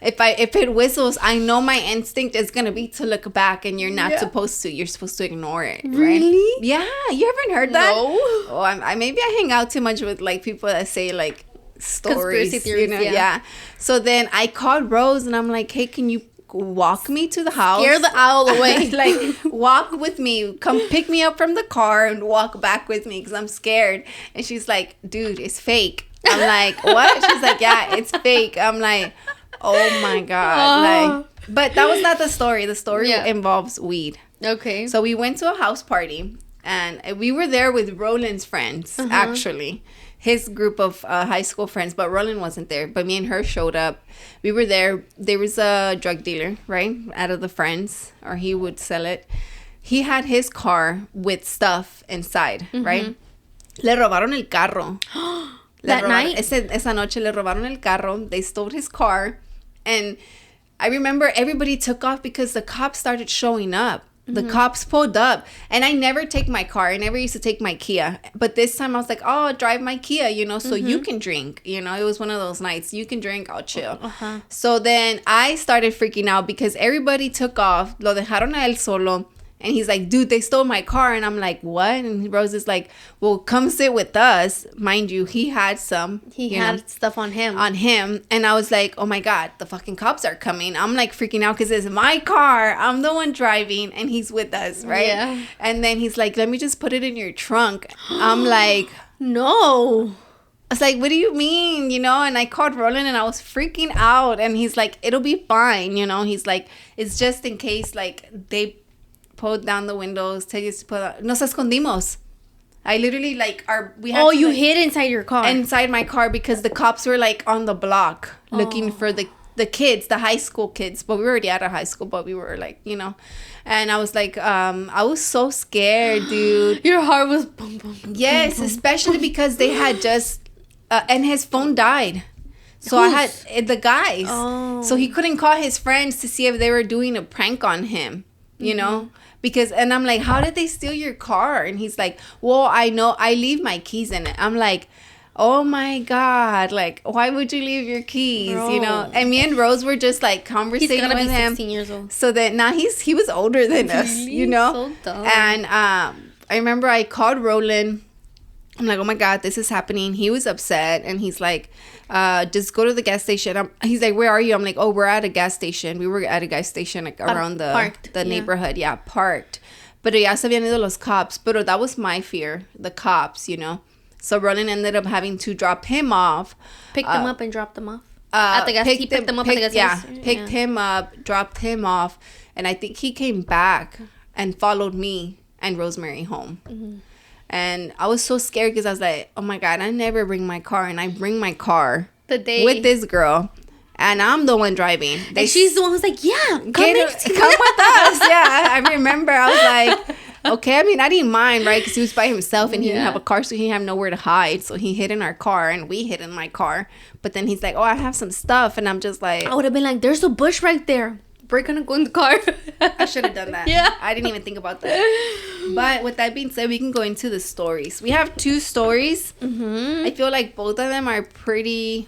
Speaker 1: If it whistles, I know my instinct is going to be to look back. And you're not supposed to. You're supposed to ignore it.
Speaker 2: Really?
Speaker 1: Right? Yeah. You haven't heard that?
Speaker 2: No.
Speaker 1: Oh, maybe I hang out too much with like people that say like stories,
Speaker 2: conspiracy theories,
Speaker 1: yeah. So then I called Rose and I'm like, hey, can you walk me to the house.
Speaker 2: Scare the owl away.
Speaker 1: Like, walk with me. Come pick me up from the car and walk back with me because I'm scared. And she's like, dude, it's fake. I'm like, what? She's like, yeah, it's fake. I'm like, oh my God. Like, but that was not the story. The story involves weed.
Speaker 2: Okay.
Speaker 1: So we went to a house party. And we were there with Roland's friends, actually. His group of high school friends. But Roland wasn't there. But me and her showed up. We were there. There was a drug dealer, right? Out of the friends. Or he would sell it. He had his car with stuff inside, right? Le robaron el carro.
Speaker 2: That night?
Speaker 1: Esa noche le robaron el carro. They stole his car. And I remember everybody took off because the cops started showing up. The cops pulled up, and I never take my car. I never used to take my Kia. But this time I was like, oh, drive my Kia, you know, so you can drink. You know, it was one of those nights. You can drink, I'll chill. So then I started freaking out because everybody took off. Lo dejaron a él solo. And he's like, dude, they stole my car. And I'm like, what? And Rose is like, well, come sit with us. Mind you, he had some.
Speaker 2: He had stuff on him.
Speaker 1: And I was like, oh my God, the fucking cops are coming. I'm like freaking out because it's my car. I'm the one driving. And he's with us, right?
Speaker 2: Yeah.
Speaker 1: And then he's like, let me just put it in your trunk. I'm like,
Speaker 2: no.
Speaker 1: I was like, what do you mean? You know, and I called Roland and I was freaking out. And he's like, it'll be fine. You know, he's like, it's just in case, like, they pulled down the windows. Nos escondimos. I literally, like, we had
Speaker 2: you hid inside your car?
Speaker 1: Inside my car because the cops were, like, on the block looking for the kids, the high school kids. But we were already out of high school, but we were, like, you know. And I was like, I was so scared, dude.
Speaker 2: Your heart was boom, boom.
Speaker 1: Yes, boom, especially because they had just, and his phone died. So I had the guys. Oh. So he couldn't call his friends to see if they were doing a prank on him, you know. Because, and I'm like, how did they steal your car? And he's like, well, I know, I leave my keys in it. I'm like, oh my God, like, why would you leave your keys? Bro. You know? And me and Rose were just like conversating with him. He's gonna be
Speaker 2: 16 years old.
Speaker 1: So that now he was older than us, you know?
Speaker 2: So dumb.
Speaker 1: And I remember I called Roland. I'm like, oh my God, this is happening. He was upset. And he's like, just go to the gas station. He's like, where are you? I'm like, oh, we're at a gas station. We were at a gas station like around the neighborhood. Yeah, parked. But ya se habían ido los cops. But that was my fear, the cops, you know. So Roland ended up having to drop him off.
Speaker 2: Picked him up and dropped him off? At the gas station. He picked them up at the gas station?
Speaker 1: Yeah, picked him up, dropped him off. And I think he came back and followed me and Rosemary home. Mm-hmm. And I was so scared because I was like, oh my God, I never bring my car. And I bring my car with this girl. And I'm the one driving.
Speaker 2: And she's the one who's like, yeah, come with us.
Speaker 1: Yeah, I remember. I was like, okay. I mean, I didn't mind, right? Because he was by himself and he didn't have a car. So he didn't have nowhere to hide. So he hid in our car and we hid in my car. But then he's like, oh, I have some stuff. And I'm just like,
Speaker 2: I would have been like, there's a bush right there. We're gonna go in the car.
Speaker 1: I should have done that. Yeah. I didn't even think about that. But with that being said, we can go into the stories. We have 2 stories. Mm-hmm. I feel like both of them are pretty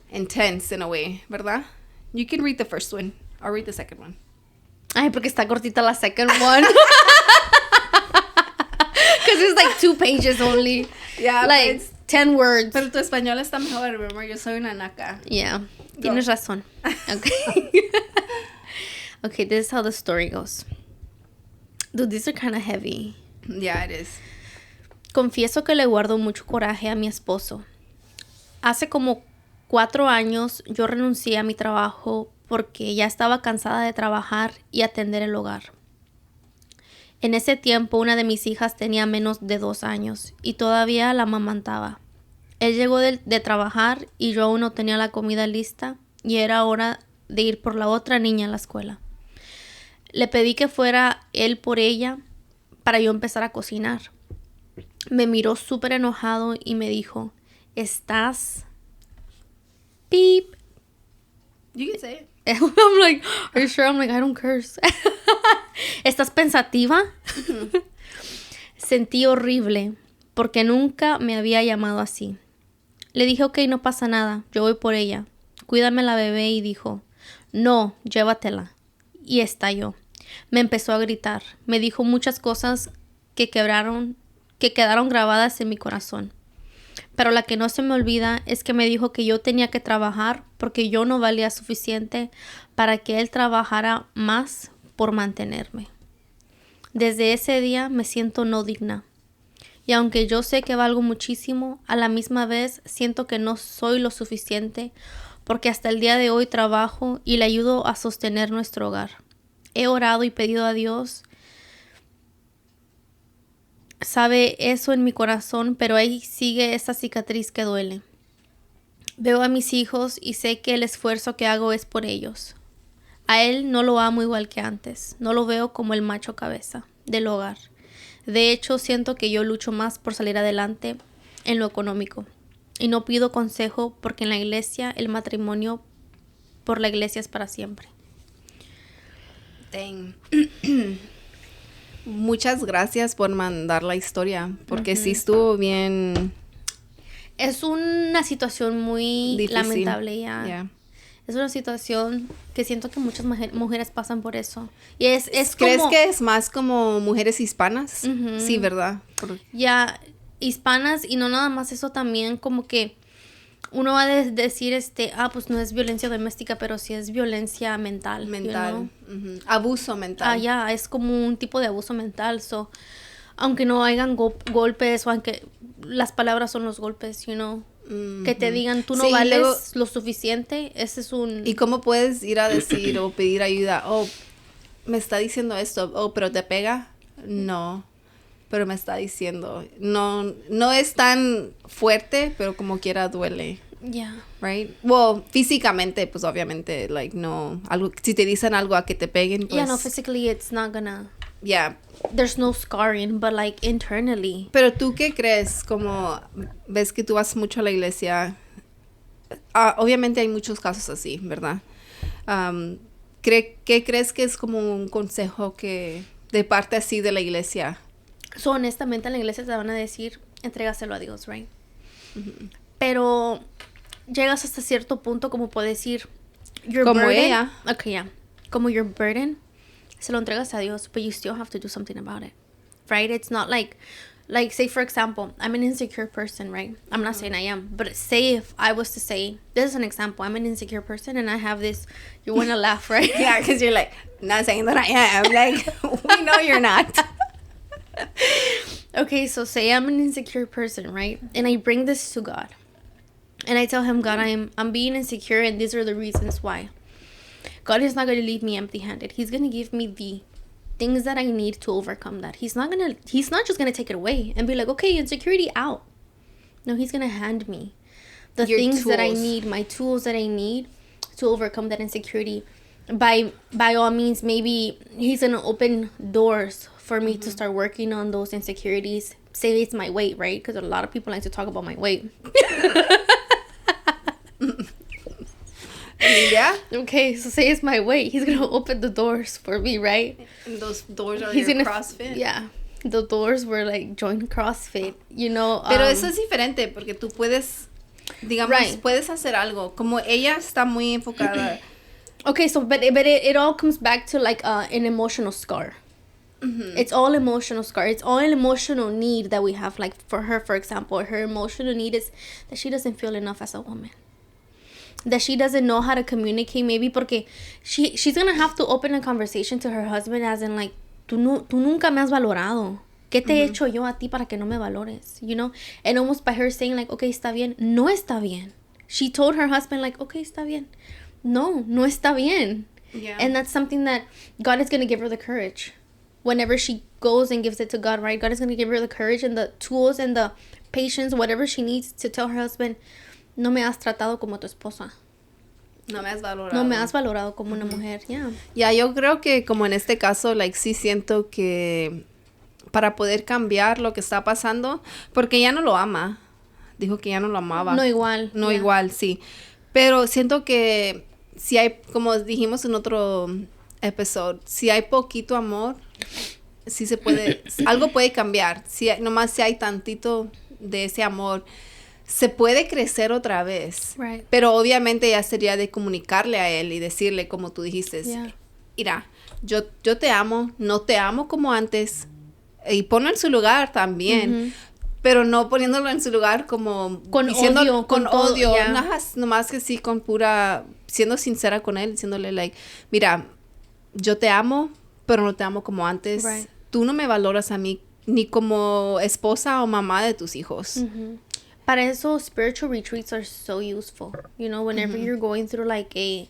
Speaker 1: intense in a way, ¿verdad? You can read the first one. I'll read the second one.
Speaker 2: Ay, porque está cortita la second one. Because it's like 2 pages only.
Speaker 1: Yeah.
Speaker 2: Like 10 words.
Speaker 1: Pero tu español está mejor, remember? Yo soy una naca.
Speaker 2: Yeah. Tienes razón. Okay. Okay, this is how the story goes. Dude, these are kind of heavy.
Speaker 1: Yeah, it is.
Speaker 2: Confieso que le guardo mucho coraje a mi esposo. Hace como 4 años yo renuncié a mi trabajo porque ya estaba cansada de trabajar y atender el hogar. En ese tiempo una de mis hijas tenía menos de 2 años y todavía la amamantaba. Él llegó de trabajar y yo aún no tenía la comida lista y era hora de ir por la otra niña a la escuela. Le pedí que fuera él por ella para yo empezar a cocinar. Me miró súper enojado y me dijo, ¿estás? Beep.
Speaker 1: You can say it.
Speaker 2: I'm like, are you sure? I'm like, I don't curse. ¿Estás pensativa? Mm-hmm. Sentí horrible porque nunca me había llamado así. Le dije, ok, no pasa nada, yo voy por ella. Cuídame la bebé y dijo, no, llévatela. Y estalló. Me empezó a gritar. Me dijo muchas cosas que quedaron grabadas en mi corazón. Pero la que no se me olvida es que me dijo que yo tenía que trabajar porque yo no valía suficiente para que él trabajara más por mantenerme. Desde ese día me siento no digna. Y aunque yo sé que valgo muchísimo, a la misma vez siento que no soy lo suficiente porque hasta el día de hoy trabajo y le ayudo a sostener nuestro hogar. He orado y pedido a Dios. Sabe eso en mi corazón, pero ahí sigue esa cicatriz que duele. Veo a mis hijos y sé que el esfuerzo que hago es por ellos. A él no lo amo igual que antes. No lo veo como el macho cabeza del hogar. De hecho, siento que yo lucho más por salir adelante en lo económico. Y no pido consejo porque en la iglesia el matrimonio por la iglesia es para siempre.
Speaker 1: Dang. Muchas gracias por mandar la historia, porque sí estuvo bien.
Speaker 2: Es una situación muy
Speaker 1: difícil.
Speaker 2: Lamentable ya. Yeah. Es una situación que siento que muchas mujeres pasan por eso. Y es
Speaker 1: ¿Crees
Speaker 2: como,
Speaker 1: que es más como mujeres hispanas? Sí, ¿verdad?
Speaker 2: Ya, hispanas, y no nada más eso, también como que uno va a decir, pues no es violencia doméstica, pero sí es violencia mental.
Speaker 1: Mental. You know? Abuso mental.
Speaker 2: Ya, es como un tipo de abuso mental. So, aunque no hayan golpes, o aunque las palabras son los golpes, you know. Que te digan, tú no vales luego, lo suficiente, ese es un...
Speaker 1: ¿Y cómo puedes ir a decir o pedir ayuda? Me está diciendo esto, pero te pega. No, pero me está diciendo. No es tan fuerte, pero como quiera duele.
Speaker 2: Yeah.
Speaker 1: Right? Well, físicamente, pues obviamente, like, no. Si te dicen algo a que te peguen, pues...
Speaker 2: Yeah, no, physically it's not gonna...
Speaker 1: Yeah.
Speaker 2: There's no scarring, but like internally.
Speaker 1: Pero tú, ¿qué crees? Como ves que tú vas mucho a la iglesia. Obviamente hay muchos casos así, ¿verdad? ¿Qué crees que es como un consejo que de parte así de la iglesia?
Speaker 2: So, honestamente, en la iglesia te van a decir, entrégaselo a Dios, right? Pero llegas hasta cierto punto como puedes decir, your
Speaker 1: como
Speaker 2: burden,
Speaker 1: ella.
Speaker 2: Okay, yeah. Como your burden, se lo entregas a Dios, but you still have to do something about it, right? It's not like say for example, I'm an insecure person, right? I'm not saying I am, but say if I was to say, this is an example, I'm an insecure person and I have this, you want to laugh, right?
Speaker 1: Yeah, because you're like, not saying that I am, like, we know you're not.
Speaker 2: Okay, so say I'm an insecure person, right? And I bring this to God. And I tell him, God, I'm being insecure and these are the reasons why. God is not going to leave me empty-handed. He's going to give me the things that I need to overcome that. He's not just going to take it away and be like, okay, insecurity out. No, he's going to hand me the things that I need, my tools that I need to overcome that insecurity. By all means, maybe he's going to open doors for me to start working on those insecurities. Say it's my weight, right? Because a lot of people like to talk about my weight.
Speaker 1: Yeah.
Speaker 2: Okay, so say it's my weight. He's gonna open the doors for me, right?
Speaker 1: And those doors are your CrossFit.
Speaker 2: Yeah, the doors were like join CrossFit, you know.
Speaker 1: Pero eso es diferente porque tú puedes, digamos, puedes hacer algo. Como ella está muy enfocada.
Speaker 2: Okay, so but it all comes back to like an emotional scar. It's all emotional scar. It's all an emotional need that we have. Like for her, for example, her emotional need is that she doesn't feel enough as a woman. That she doesn't know how to communicate, maybe porque she's gonna have to open a conversation to her husband as in like, tú nunca me has valorado. ¿Qué te he hecho yo a ti para que no me valores? You know? And almost by her saying like, okay, está bien. No está bien. She told her husband like, okay, está bien. No está bien.
Speaker 1: Yeah.
Speaker 2: And that's something that God is gonna give her the courage. Whenever she goes and gives it to God, right? God is gonna give her the courage and the tools and the patience, whatever she needs to tell her husband, no me has tratado como tu esposa.
Speaker 1: No me has valorado.
Speaker 2: No me has valorado como una mujer, yeah.
Speaker 1: Ya, yo creo que como en este caso, like, sí siento que para poder cambiar lo que está pasando, porque ya no lo ama. Dijo que ya no lo amaba.
Speaker 2: No igual.
Speaker 1: No igual, sí. Pero siento que si hay, como dijimos en otro episodio, si hay poquito amor, sí se puede, algo puede cambiar. Nomás si hay tantito de ese amor, se puede crecer otra vez.
Speaker 2: Right.
Speaker 1: Pero obviamente ya sería de comunicarle a él y decirle, como tú dijiste, mira, yo te amo, no te amo como antes. Y ponlo en su lugar también. pero no poniéndolo en su lugar como
Speaker 2: con
Speaker 1: diciendo,
Speaker 2: odio,
Speaker 1: con odio,
Speaker 2: yeah.
Speaker 1: nomás que sí, con pura, siendo sincera con él, diciéndole like, mira, yo te amo, pero no te amo como antes.
Speaker 2: Right.
Speaker 1: Tú no me valoras a mí ni como esposa o mamá de tus hijos.
Speaker 2: Para eso, spiritual retreats are so useful. You know, whenever you're going through like a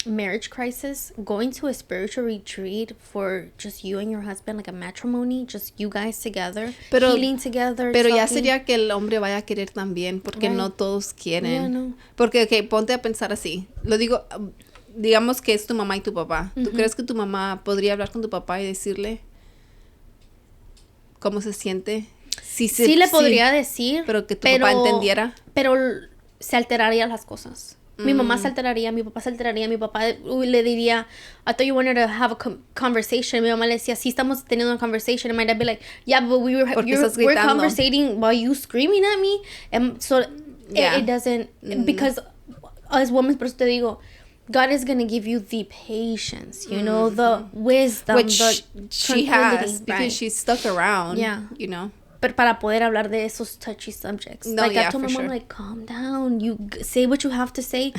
Speaker 2: marriage crisis, going to a spiritual retreat for just you and your husband, like a matrimony, just you guys together, healing together.
Speaker 1: Pero
Speaker 2: talking.
Speaker 1: ya sería que el hombre vaya a querer también, porque
Speaker 2: Right.
Speaker 1: no todos quieren.
Speaker 2: Yeah, no.
Speaker 1: Porque, okay, ponte a pensar así. Lo digo, digamos que es tu mamá y tu papá. ¿Tú crees que tu mamá podría hablar con tu papá y decirle cómo se siente?
Speaker 2: Sí le podría decir.
Speaker 1: Pero que tu papá entendiera.
Speaker 2: Pero se alterarían las cosas. Mi mamá se alteraría, mi papá se alteraría, mi papá le diría, I thought you wanted to have a conversation. Mi mamá le decía, sí, estamos teniendo una conversation. And my dad be like, yeah, but we're conversating while you screaming at me. And so it doesn't, because as women, por eso te digo, God is going to give you the patience, you know, the wisdom,
Speaker 1: which
Speaker 2: the
Speaker 1: she has, because
Speaker 2: right.
Speaker 1: she's stuck around, you know.
Speaker 2: Pero para poder hablar de esos touchy subjects.
Speaker 1: No,
Speaker 2: like,
Speaker 1: yeah,
Speaker 2: I told my
Speaker 1: for
Speaker 2: mom,
Speaker 1: sure.
Speaker 2: like, calm down. You say what you have to say,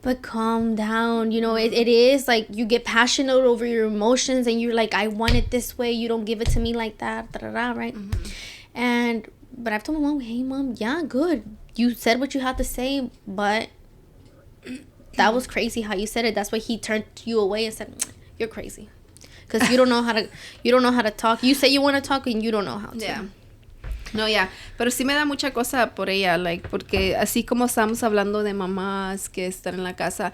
Speaker 2: but calm down. You know, it is, like, you get passionate over your emotions, and you're like, I want it this way. You don't give it to me like that, right? But I've told my mom, hey, Mom, yeah, good. You said what you had to say, but that was crazy how you said it. That's why he turned you away and said, you're crazy. Because you don't know how to talk. You say you want to talk, and you don't know how to.
Speaker 1: Yeah. No, ya, pero sí me da mucha cosa por ella, like, porque así como estamos hablando de mamás que están en la casa,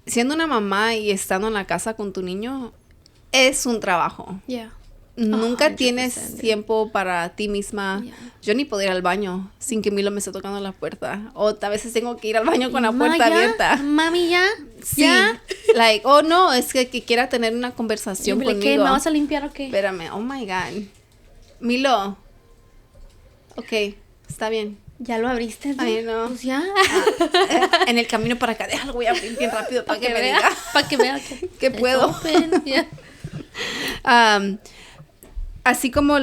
Speaker 1: siendo una mamá y estando en la casa con tu niño, es un trabajo.
Speaker 2: Yeah.
Speaker 1: Nunca tienes tiempo para ti misma.
Speaker 2: Yeah.
Speaker 1: Yo ni puedo ir al baño sin que Milo me esté tocando la puerta. O a veces tengo que ir al baño con la puerta abierta.
Speaker 2: Mami, ya.
Speaker 1: Sí.
Speaker 2: ¿Ya?
Speaker 1: Like, oh no, es que quiera tener una conversación conmigo.
Speaker 2: ¿Qué? ¿Me vas a limpiar o qué?
Speaker 1: Espérame, oh my God. Milo. Ok, está bien.
Speaker 2: ¿Ya lo abriste?
Speaker 1: Ay, no.
Speaker 2: Pues ya.
Speaker 1: En el camino para acá, déjalo, voy a abrir bien rápido para que me
Speaker 2: vea,
Speaker 1: diga.
Speaker 2: Para que vea
Speaker 1: que puedo.
Speaker 2: Yeah.
Speaker 1: Así como,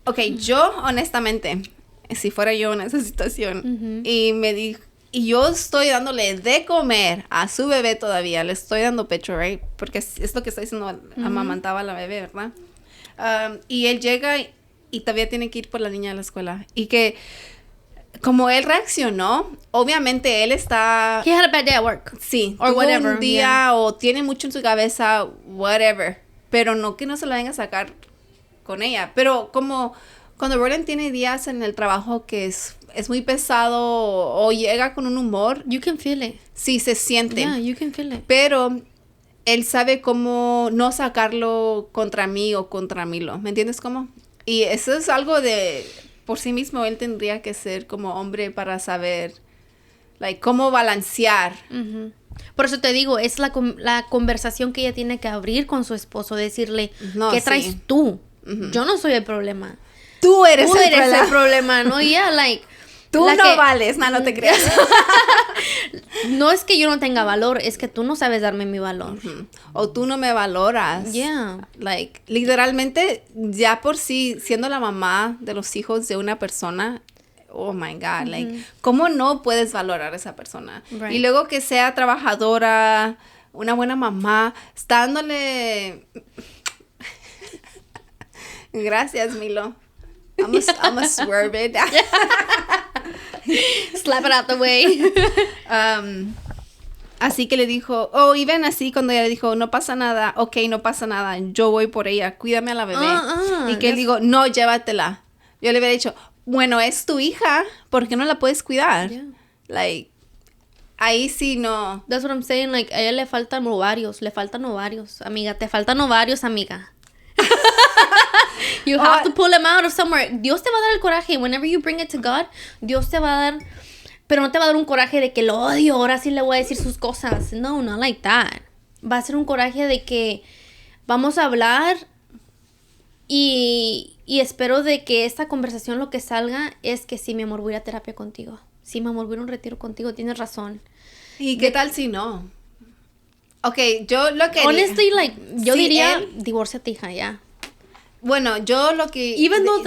Speaker 1: ok, yo honestamente, si fuera yo en esa situación y yo estoy dándole de comer a su bebé todavía, le estoy dando pecho, right? Porque es lo que está diciendo, amamantaba a la bebé, ¿verdad? Y él llega y todavía tiene que ir por la niña a la escuela. Y que, como él reaccionó, obviamente él está...
Speaker 2: He had a bad day at work.
Speaker 1: Sí.
Speaker 2: Or whatever.
Speaker 1: Un día o tiene mucho en su cabeza, whatever. Pero no que no se la venga a sacar con ella. Pero como cuando Roland tiene días en el trabajo que es muy pesado o llega con un humor...
Speaker 2: You can feel it.
Speaker 1: Sí, se siente.
Speaker 2: Yeah, you can feel it.
Speaker 1: Pero él sabe cómo no sacarlo contra mí o contra Milo. ¿Me entiendes cómo? Y eso es algo de... Por sí mismo, él tendría que ser como hombre para saber, like, cómo balancear.
Speaker 2: Por eso te digo, es la conversación que ella tiene que abrir con su esposo. Decirle, ¿qué traes tú? Yo no soy el problema.
Speaker 1: Tú eres
Speaker 2: el problema, ¿no? Yeah, like...
Speaker 1: Tú no vales, no te creas.
Speaker 2: No es que yo no tenga valor, es que tú no sabes darme mi valor.
Speaker 1: O tú no me valoras.
Speaker 2: Yeah.
Speaker 1: Like, literalmente, ya por sí, siendo la mamá de los hijos de una persona, oh my God, like, ¿cómo no puedes valorar a esa persona?
Speaker 2: Right.
Speaker 1: Y luego que sea trabajadora, una buena mamá, está dándole... Gracias, Milo. I'm a swerve it.
Speaker 2: Slap it out the way.
Speaker 1: Así que le dijo, y ven así cuando ella le dijo, no pasa nada, ok, no pasa nada, yo voy por ella, cuídame a la bebé. Y que él dijo, no, llévatela. Yo le hubiera dicho, bueno, es tu hija, ¿por qué no la puedes cuidar?
Speaker 2: Yeah.
Speaker 1: Like, ahí sí no.
Speaker 2: That's what I'm saying, like, a ella le faltan ovarios, amiga, te faltan ovarios, amiga. You have to pull them out of somewhere. Dios te va a dar el coraje. Whenever you bring it to God, Dios te va a dar... Pero no te va a dar un coraje de que lo odio, ahora sí le voy a decir sus cosas. No, not like that. Va a ser un coraje de que vamos a hablar y espero de que esta conversación lo que salga es que sí, mi amor, voy a ir a terapia contigo. Sí, mi amor, voy a ir a un retiro contigo. Tienes razón.
Speaker 1: ¿Y qué tal si no? Ok, yo lo que...
Speaker 2: Honestly, like, yo
Speaker 1: sí,
Speaker 2: diría, divórciate, hija, ya.
Speaker 1: Bueno, yo lo que...
Speaker 2: Even though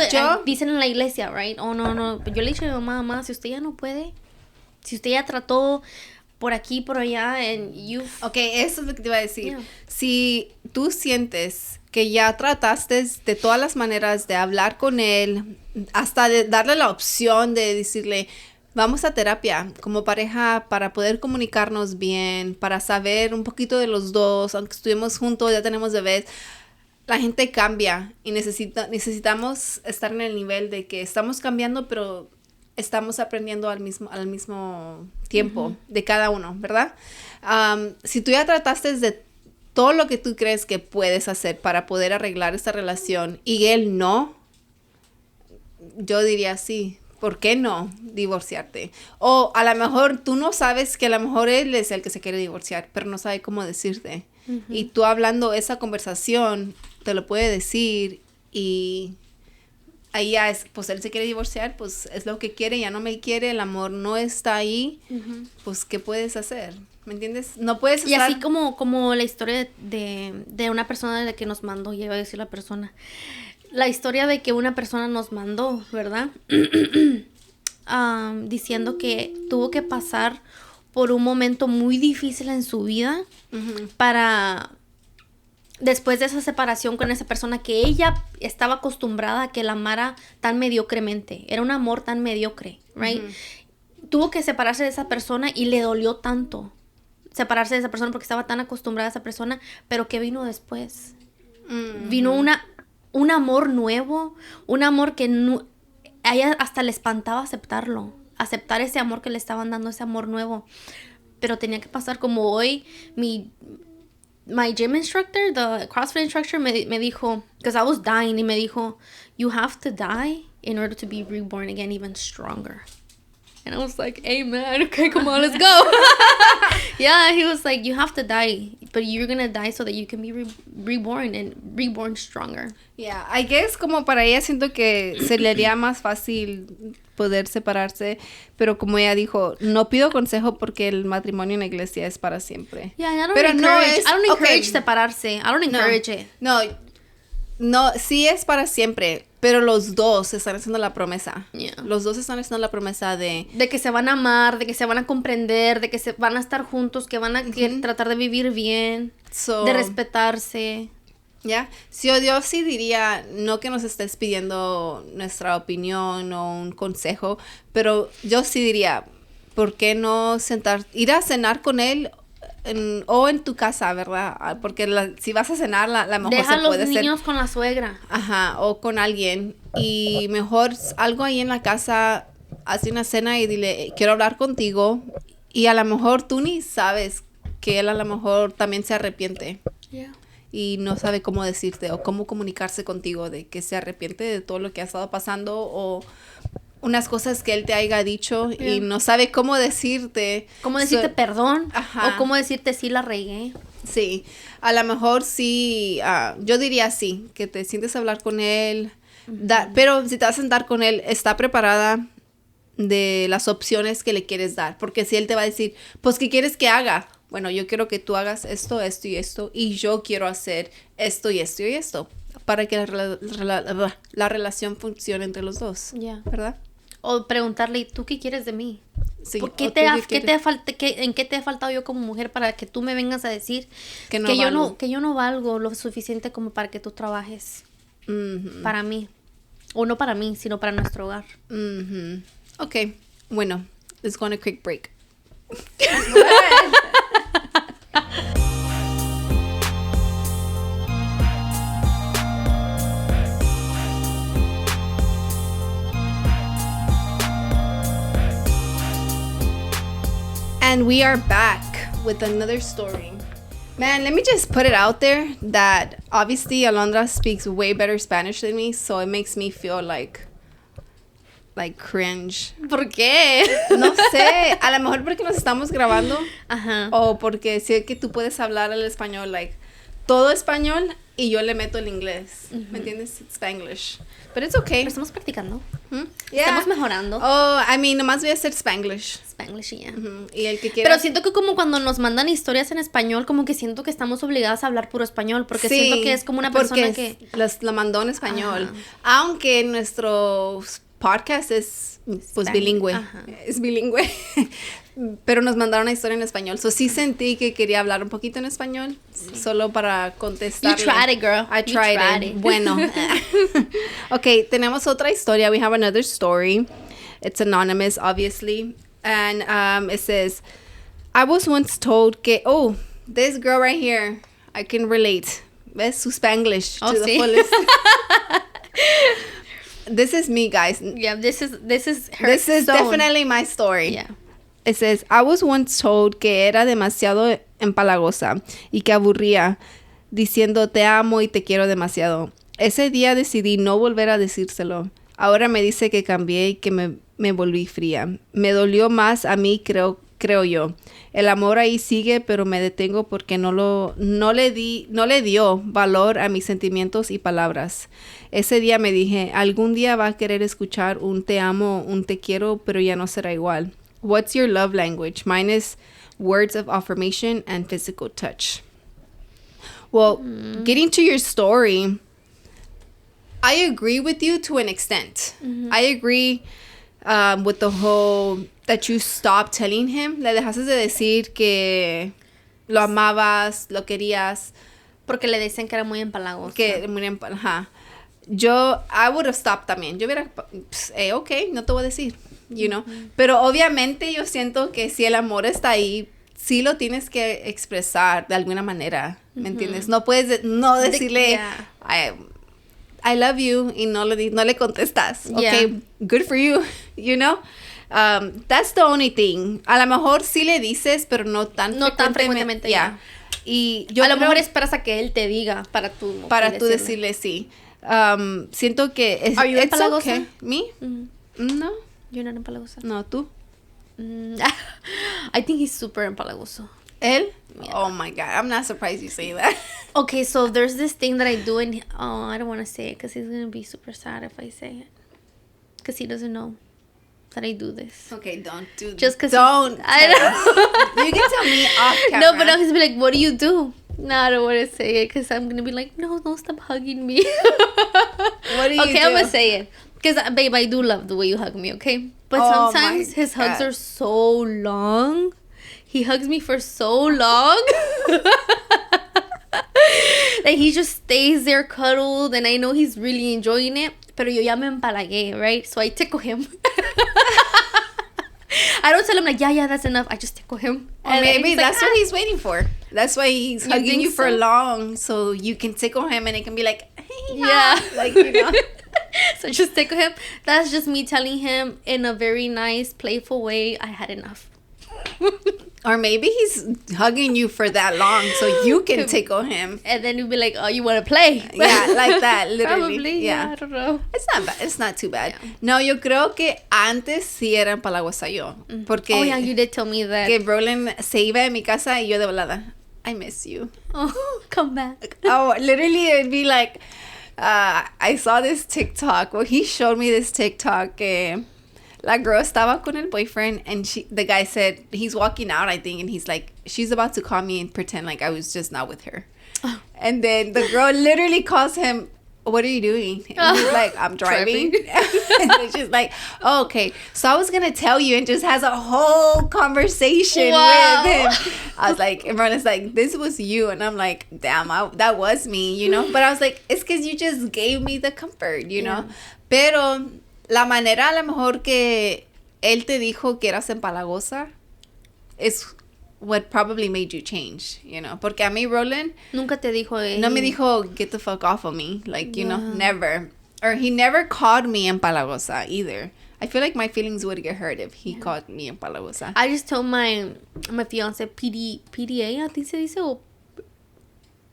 Speaker 2: dicen en la iglesia, right? Oh, no. Yo le he dicho a mi mamá, si usted ya no puede, si usted ya trató por aquí, por allá,
Speaker 1: Ok, eso es lo que te iba a decir.
Speaker 2: Yeah.
Speaker 1: Si tú sientes que ya trataste de todas las maneras de hablar con él, hasta de darle la opción de decirle, vamos a terapia como pareja para poder comunicarnos bien, para saber un poquito de los dos, aunque estuvimos juntos, ya tenemos bebés. La gente cambia y necesitamos estar en el nivel de que estamos cambiando, pero estamos aprendiendo al mismo tiempo de cada uno, ¿verdad? Si tú ya trataste de todo lo que tú crees que puedes hacer para poder arreglar esta relación y él no, yo diría sí. ¿Por qué no divorciarte? O a lo mejor tú no sabes que a lo mejor él es el que se quiere divorciar, pero no sabe cómo decirte. Y tú hablando esa conversación, te lo puede decir y ahí ya es, pues él se quiere divorciar, pues es lo que quiere, ya no me quiere, el amor no está ahí, pues ¿qué puedes hacer? ¿Me entiendes? No puedes estar...
Speaker 2: Y así como la historia de una persona de la que nos mandó, ya iba a decir la persona. La historia de que una persona nos mandó, ¿verdad? Diciendo que tuvo que pasar por un momento muy difícil en su vida para... Después de esa separación con esa persona que ella estaba acostumbrada a que la amara tan mediocremente. Era un amor tan mediocre, right? Tuvo que separarse de esa persona y le dolió tanto separarse de esa persona porque estaba tan acostumbrada a esa persona. Pero ¿qué vino después? Vino un amor nuevo, un amor que a ella hasta le espantaba aceptarlo. Aceptar ese amor que le estaban dando, ese amor nuevo. Pero tenía que pasar como hoy my gym instructor, the CrossFit instructor, me dijo, because I was dying, y me dijo, you have to die in order to be reborn again even stronger. And I was like, amen, okay, come on, let's go. Yeah, he was like, you have to die, but you're gonna die so that you can be reborn and reborn stronger.
Speaker 1: Yeah, I guess como para ella siento que se le haría más fácil poder separarse, pero como ella dijo, no pido consejo porque el matrimonio en la iglesia es para siempre.
Speaker 2: Yeah, I don't
Speaker 1: pero
Speaker 2: encourage,
Speaker 1: no
Speaker 2: I don't encourage separarse. I don't encourage it.
Speaker 1: No, sí es para siempre, pero los dos están haciendo la promesa.
Speaker 2: Yeah.
Speaker 1: Los dos están haciendo la promesa de
Speaker 2: que se van a amar, de que se van a comprender, de que se van a estar juntos, que van a tratar de vivir bien, de respetarse.
Speaker 1: ¿Ya? Yo sí diría, no que nos estés pidiendo nuestra opinión o un consejo, pero yo sí diría, ¿por qué no ir a cenar con él o en tu casa, verdad? Porque si vas a cenar, la mejor
Speaker 2: deja
Speaker 1: se puede hacer.
Speaker 2: Deja los niños con la suegra.
Speaker 1: Ajá, o con alguien. Y mejor algo ahí en la casa, hace una cena y dile, quiero hablar contigo. Y a lo mejor tú ni sabes que él a lo mejor también se arrepiente.
Speaker 2: Yeah.
Speaker 1: Y no sabe cómo decirte o cómo comunicarse contigo de que se arrepiente de todo lo que ha estado pasando o unas cosas que él te haya dicho y no sabe cómo decirte.
Speaker 2: Cómo decirte perdón.
Speaker 1: Ajá.
Speaker 2: O cómo decirte sí la regué.
Speaker 1: Sí, a lo mejor sí, yo diría sí, que te sientes a hablar con él, pero si te vas a sentar con él, está preparada de las opciones que le quieres dar, porque si él te va a decir, pues, ¿qué quieres que haga? Bueno, yo quiero que tú hagas esto, esto y esto, y yo quiero hacer esto y esto y esto, para que la relación funcione entre los dos, ¿verdad?
Speaker 2: O preguntarle, ¿y tú qué quieres de mí?
Speaker 1: Sí.
Speaker 2: ¿En qué te he faltado yo como mujer para que tú me vengas a decir que yo no valgo lo suficiente como para que tú trabajes para mí? O no para mí, sino para nuestro hogar.
Speaker 1: Ok, bueno, let's go on a quick break. And we are back with another story. Man, let me just put it out there that obviously Alondra speaks way better Spanish than me, so it makes me feel like cringe.
Speaker 2: ¿Por qué?
Speaker 1: No sé, a lo mejor porque nos estamos grabando.
Speaker 2: Ajá.
Speaker 1: O porque sé que tú puedes hablar el español, todo español, y yo le meto el inglés. ¿Me entiendes? Spanglish. But it's okay.
Speaker 2: Pero estamos practicando.
Speaker 1: Yeah.
Speaker 2: Estamos mejorando.
Speaker 1: Oh, I mean, nomás voy a hacer Spanglish.
Speaker 2: Spanglish, yeah.
Speaker 1: Y el que quiera...
Speaker 2: Pero siento que como cuando nos mandan historias en español, como que siento que estamos obligadas a hablar puro español, porque siento que es como una persona que...
Speaker 1: lo mandó en español. Aunque nuestro podcast es pues bilingüe. Es bilingüe. Pero nos mandaron una historia en español. So sí sentí que quería hablar un poquito en español. Solo para contestar.
Speaker 2: You tried it, girl.
Speaker 1: I tried it. Bueno. Okay, tenemos otra historia. We have another story. It's anonymous, obviously. And it says, I was once told que, oh, this girl right here, I can relate. ¿Ves? Su Spanglish to the fullest. This is me, guys.
Speaker 2: Yeah, this is her.
Speaker 1: This is definitely my story.
Speaker 2: Yeah.
Speaker 1: It says, I was once told que era demasiado empalagosa y que aburría, diciendo te amo y te quiero demasiado. Ese día decidí no volver a decírselo. Ahora me dice que cambié y que me volví fría. Me dolió más a mí, creo yo. El amor ahí sigue, pero me detengo porque no le dio valor a mis sentimientos y palabras. Ese día me dije, algún día va a querer escuchar un te amo, un te quiero, pero ya no será igual. What's your love language? Mine is words of affirmation and physical touch. Well, getting to your story, I agree with you to an extent. I agree with the whole that you stopped telling him. Le dejaste de decir que lo amabas, lo querías.
Speaker 2: Porque le dicen que era muy empalagoso.
Speaker 1: I would have stopped también. Yo hubiera, okay, no te voy a decir. You know, pero obviamente yo siento que si el amor está ahí, sí lo tienes que expresar de alguna manera, ¿me entiendes? No puedes no decirle I love you y no le contestas. Okay, good for you, you know. That's the only thing. A lo mejor sí le dices, pero no tan frecuentemente.
Speaker 2: Yeah.
Speaker 1: Y yo
Speaker 2: a lo mejor esperas a que él te diga para tú
Speaker 1: decirle sí. Siento que
Speaker 2: Are you empalagosa?
Speaker 1: Okay. Me? No.
Speaker 2: You're not empalagosa.
Speaker 1: No, ¿tú?
Speaker 2: I think he's super empalagoso.
Speaker 1: ¿Él?
Speaker 2: Yeah.
Speaker 1: Oh my God, I'm not surprised you say that.
Speaker 2: Okay, so there's this thing that I do and I don't want to say it because he's going to be super sad if I say it. Because he doesn't know that I do this.
Speaker 1: Okay, don't do this.
Speaker 2: Just because
Speaker 1: don't.
Speaker 2: I know.
Speaker 1: You can tell me off camera.
Speaker 2: No, but now he's be like, what do you do? No, I don't want to say it because I'm going to be like, no, don't stop hugging me.
Speaker 1: What do you do?
Speaker 2: Okay, I'm going to say it. Because, babe, I do love the way you hug me, okay? But sometimes his hugs are so long. He hugs me for so long. Like, he just stays there cuddled, and I know he's really enjoying it. Pero yo ya me empalagué, right? So I tickle him. I don't tell him, like, yeah, that's enough. I just tickle him.
Speaker 1: Or maybe that's what he's waiting for. That's why he's hugging you for long, so you can tickle him, and it can be like, hey,
Speaker 2: yeah.
Speaker 1: Like, you know.
Speaker 2: So just tickle him. That's just me telling him in a very nice, playful way, I had enough.
Speaker 1: Or maybe he's hugging you for that long so you can tickle him.
Speaker 2: And then you'll be like, oh, you want to play?
Speaker 1: Yeah, like that, literally.
Speaker 2: Probably, yeah. I don't know.
Speaker 1: It's not bad. It's not too bad. Yeah. No, yo creo que antes sí era empalagosa yo. Porque
Speaker 2: oh, yeah, you did tell me that.
Speaker 1: Que Roland se iba de mi casa y yo de volada, I miss you.
Speaker 2: Oh, come back.
Speaker 1: Oh, literally it'd be like, I saw this TikTok. Well, he showed me this TikTok. La girl estaba con el boyfriend, and the guy said, he's walking out, I think, and he's like, she's about to call me and pretend like I was just not with her. Oh. And then the girl literally calls him, what are you doing? And he's like, I'm driving. And then she's like, oh, okay. So I was going to tell you, and just has a whole conversation with him. I was like, and Ron's like, this was you. And I'm like, damn, that was me, you know? But I was like, it's because you just gave me the comfort, you know? Pero la manera a lo mejor que él te dijo que eras empalagosa is what probably made you change, you know? Porque a mí, Roland,
Speaker 2: nunca te dijo
Speaker 1: no me dijo, get the fuck off of me. Like, you know, never. Or he never called me empalagosa either. I feel like my feelings would get hurt if he called me empalagosa.
Speaker 2: I just told my fiance PDA, I think se dice, o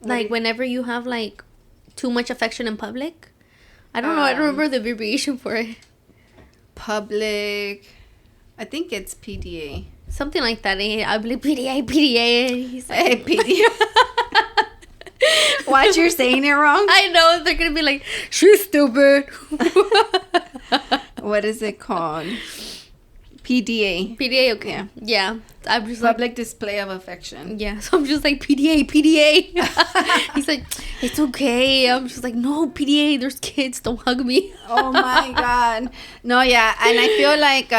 Speaker 2: like whenever you have like too much affection in public. I don't know. I don't remember the abbreviation for it.
Speaker 1: Public. I think it's PDA.
Speaker 2: Something like that. I believe PDA. He's like,
Speaker 1: PDA. watch, you're saying it wrong.
Speaker 2: I know. They're going to be like, she's stupid.
Speaker 1: What is it called? PDA.
Speaker 2: PDA, okay. Yeah. I'm just
Speaker 1: Public display of affection.
Speaker 2: Yeah. So I'm just like, PDA. He's like, it's okay. I'm just like, no, PDA. There's kids. Don't hug me.
Speaker 1: Oh my God. No, yeah. And I feel like...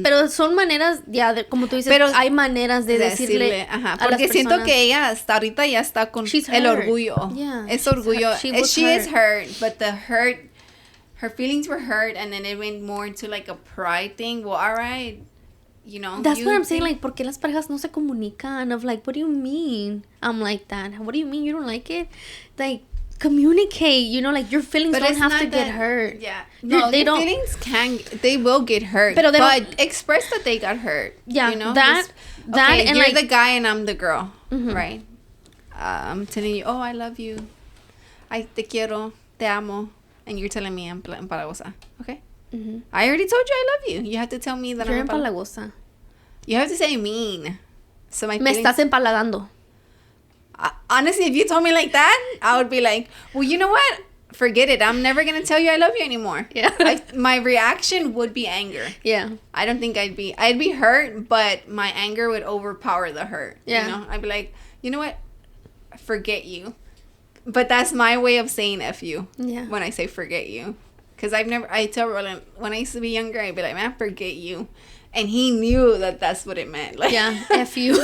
Speaker 2: pero son maneras, como tú dices, pero hay maneras de decirle
Speaker 1: ajá, porque siento que ella hasta ahorita ya está con el orgullo.
Speaker 2: Yeah.
Speaker 1: Es orgullo.
Speaker 2: She
Speaker 1: is hurt, but her feelings were hurt, and then it went more into like a pride thing. Well, all right, you know.
Speaker 2: That's what I'm saying. Like, ¿por qué las parejas no se comunican? Of like, what do you mean? I'm like that. What do you mean you don't like it? Like, communicate. You know, like your feelings don't have to get hurt.
Speaker 1: Yeah, no, they don't. Feelings they will get hurt, but express that they got hurt.
Speaker 2: Yeah,
Speaker 1: you know
Speaker 2: that
Speaker 1: okay,
Speaker 2: and
Speaker 1: you're
Speaker 2: like
Speaker 1: the guy and I'm the girl,
Speaker 2: mm-hmm.
Speaker 1: right? I'm telling you, oh, I love you, I te quiero, te amo. And you're telling me I'm empalagosa. Okay?
Speaker 2: Mm-hmm.
Speaker 1: I already told you I love you. You have to tell me that
Speaker 2: you're
Speaker 1: I'm
Speaker 2: empalagosa.
Speaker 1: You have to say mean. So my
Speaker 2: Me estás empalagando.
Speaker 1: Honestly, if you told me like that, I would be like, well, you know what? Forget it. I'm never going to tell you I love you anymore.
Speaker 2: Yeah.
Speaker 1: My reaction would be anger.
Speaker 2: Yeah.
Speaker 1: I don't think I'd be hurt, but my anger would overpower the hurt.
Speaker 2: Yeah.
Speaker 1: You know? I'd be like, you know what? Forget you. But that's my way of saying F you.
Speaker 2: Yeah.
Speaker 1: When I say forget you. Because I tell Roland, when I used to be younger, I'd be like, man, forget you. And he knew that that's what it meant. Like,
Speaker 2: yeah, F you.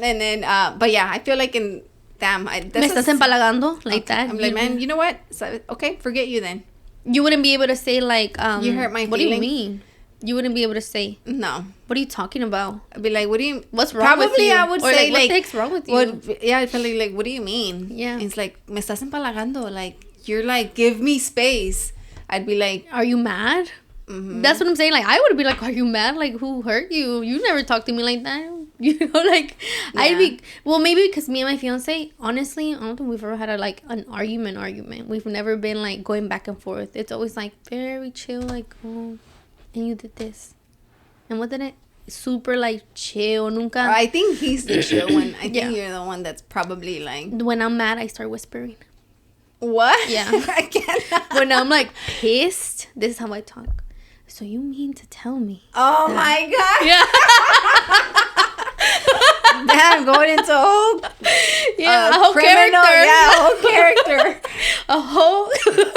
Speaker 1: And then, but yeah, I feel like
Speaker 2: Me estás empalagando? Like
Speaker 1: okay.
Speaker 2: that?
Speaker 1: I'm like, man, you know what? So, okay, forget you then.
Speaker 2: You wouldn't be able to say like,
Speaker 1: you hurt my feelings.
Speaker 2: What do you mean? You wouldn't be able to say.
Speaker 1: No.
Speaker 2: What are you talking about?
Speaker 1: I'd be like,
Speaker 2: what's wrong with you?
Speaker 1: Probably I would
Speaker 2: or
Speaker 1: say
Speaker 2: like, what the heck's wrong with you?
Speaker 1: Yeah, I feel like, what do you mean?
Speaker 2: Yeah.
Speaker 1: And it's like, me estás empalagando. Like, you're like, give me space. I'd be like,
Speaker 2: are you mad?
Speaker 1: Mm-hmm.
Speaker 2: That's what I'm saying. Like, I would be like, are you mad? Like, who hurt you? You never talked to me like that. You know, like, yeah. I'd be, well, maybe because me and my fiance, honestly, I don't think we've ever had an argument. We've never been like going back and forth. It's always like very chill, like, oh, and you did this. And what did it? Super like chill, nunca.
Speaker 1: I think he's the chill one. I think you're the one that's probably like.
Speaker 2: When I'm mad, I start whispering.
Speaker 1: What?
Speaker 2: Yeah.
Speaker 1: I can't.
Speaker 2: When I'm like pissed, this is how I talk. So you mean to tell me?
Speaker 1: Oh my God.
Speaker 2: Yeah.
Speaker 1: Damn, going into a whole.
Speaker 2: Yeah, a whole
Speaker 1: criminal,
Speaker 2: character.
Speaker 1: Yeah, a whole character.
Speaker 2: A whole.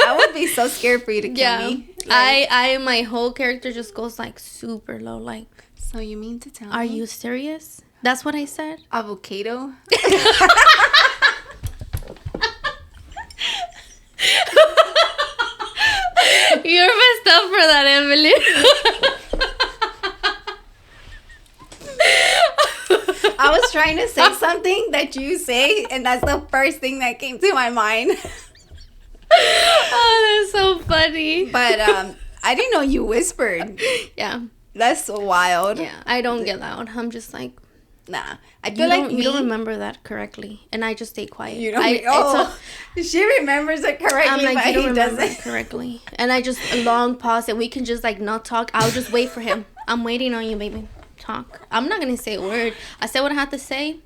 Speaker 1: I would be so scared for you to kill me.
Speaker 2: Like, my whole character just goes like super low. Like,
Speaker 1: so you mean to tell me?
Speaker 2: Are you serious? That's what I said.
Speaker 1: Avocado.
Speaker 2: You're messed up for that, Evelyn.
Speaker 1: I was trying to say something that you say, and that's the first thing that came to my mind.
Speaker 2: Oh, that's so funny.
Speaker 1: But I didn't know you whispered.
Speaker 2: Yeah.
Speaker 1: That's so wild.
Speaker 2: Yeah, I don't get loud. I'm just like,
Speaker 1: nah. I feel like
Speaker 2: you don't remember that correctly, and I just stay quiet.
Speaker 1: You don't. She remembers it correctly,
Speaker 2: I'm like,
Speaker 1: but
Speaker 2: you don't
Speaker 1: he
Speaker 2: remember
Speaker 1: doesn't.
Speaker 2: it correctly, and I just a long pause, and we can just like not talk. I'll just wait for him. I'm waiting on you, baby. Talk. I'm not gonna say a word. I said what I had to say,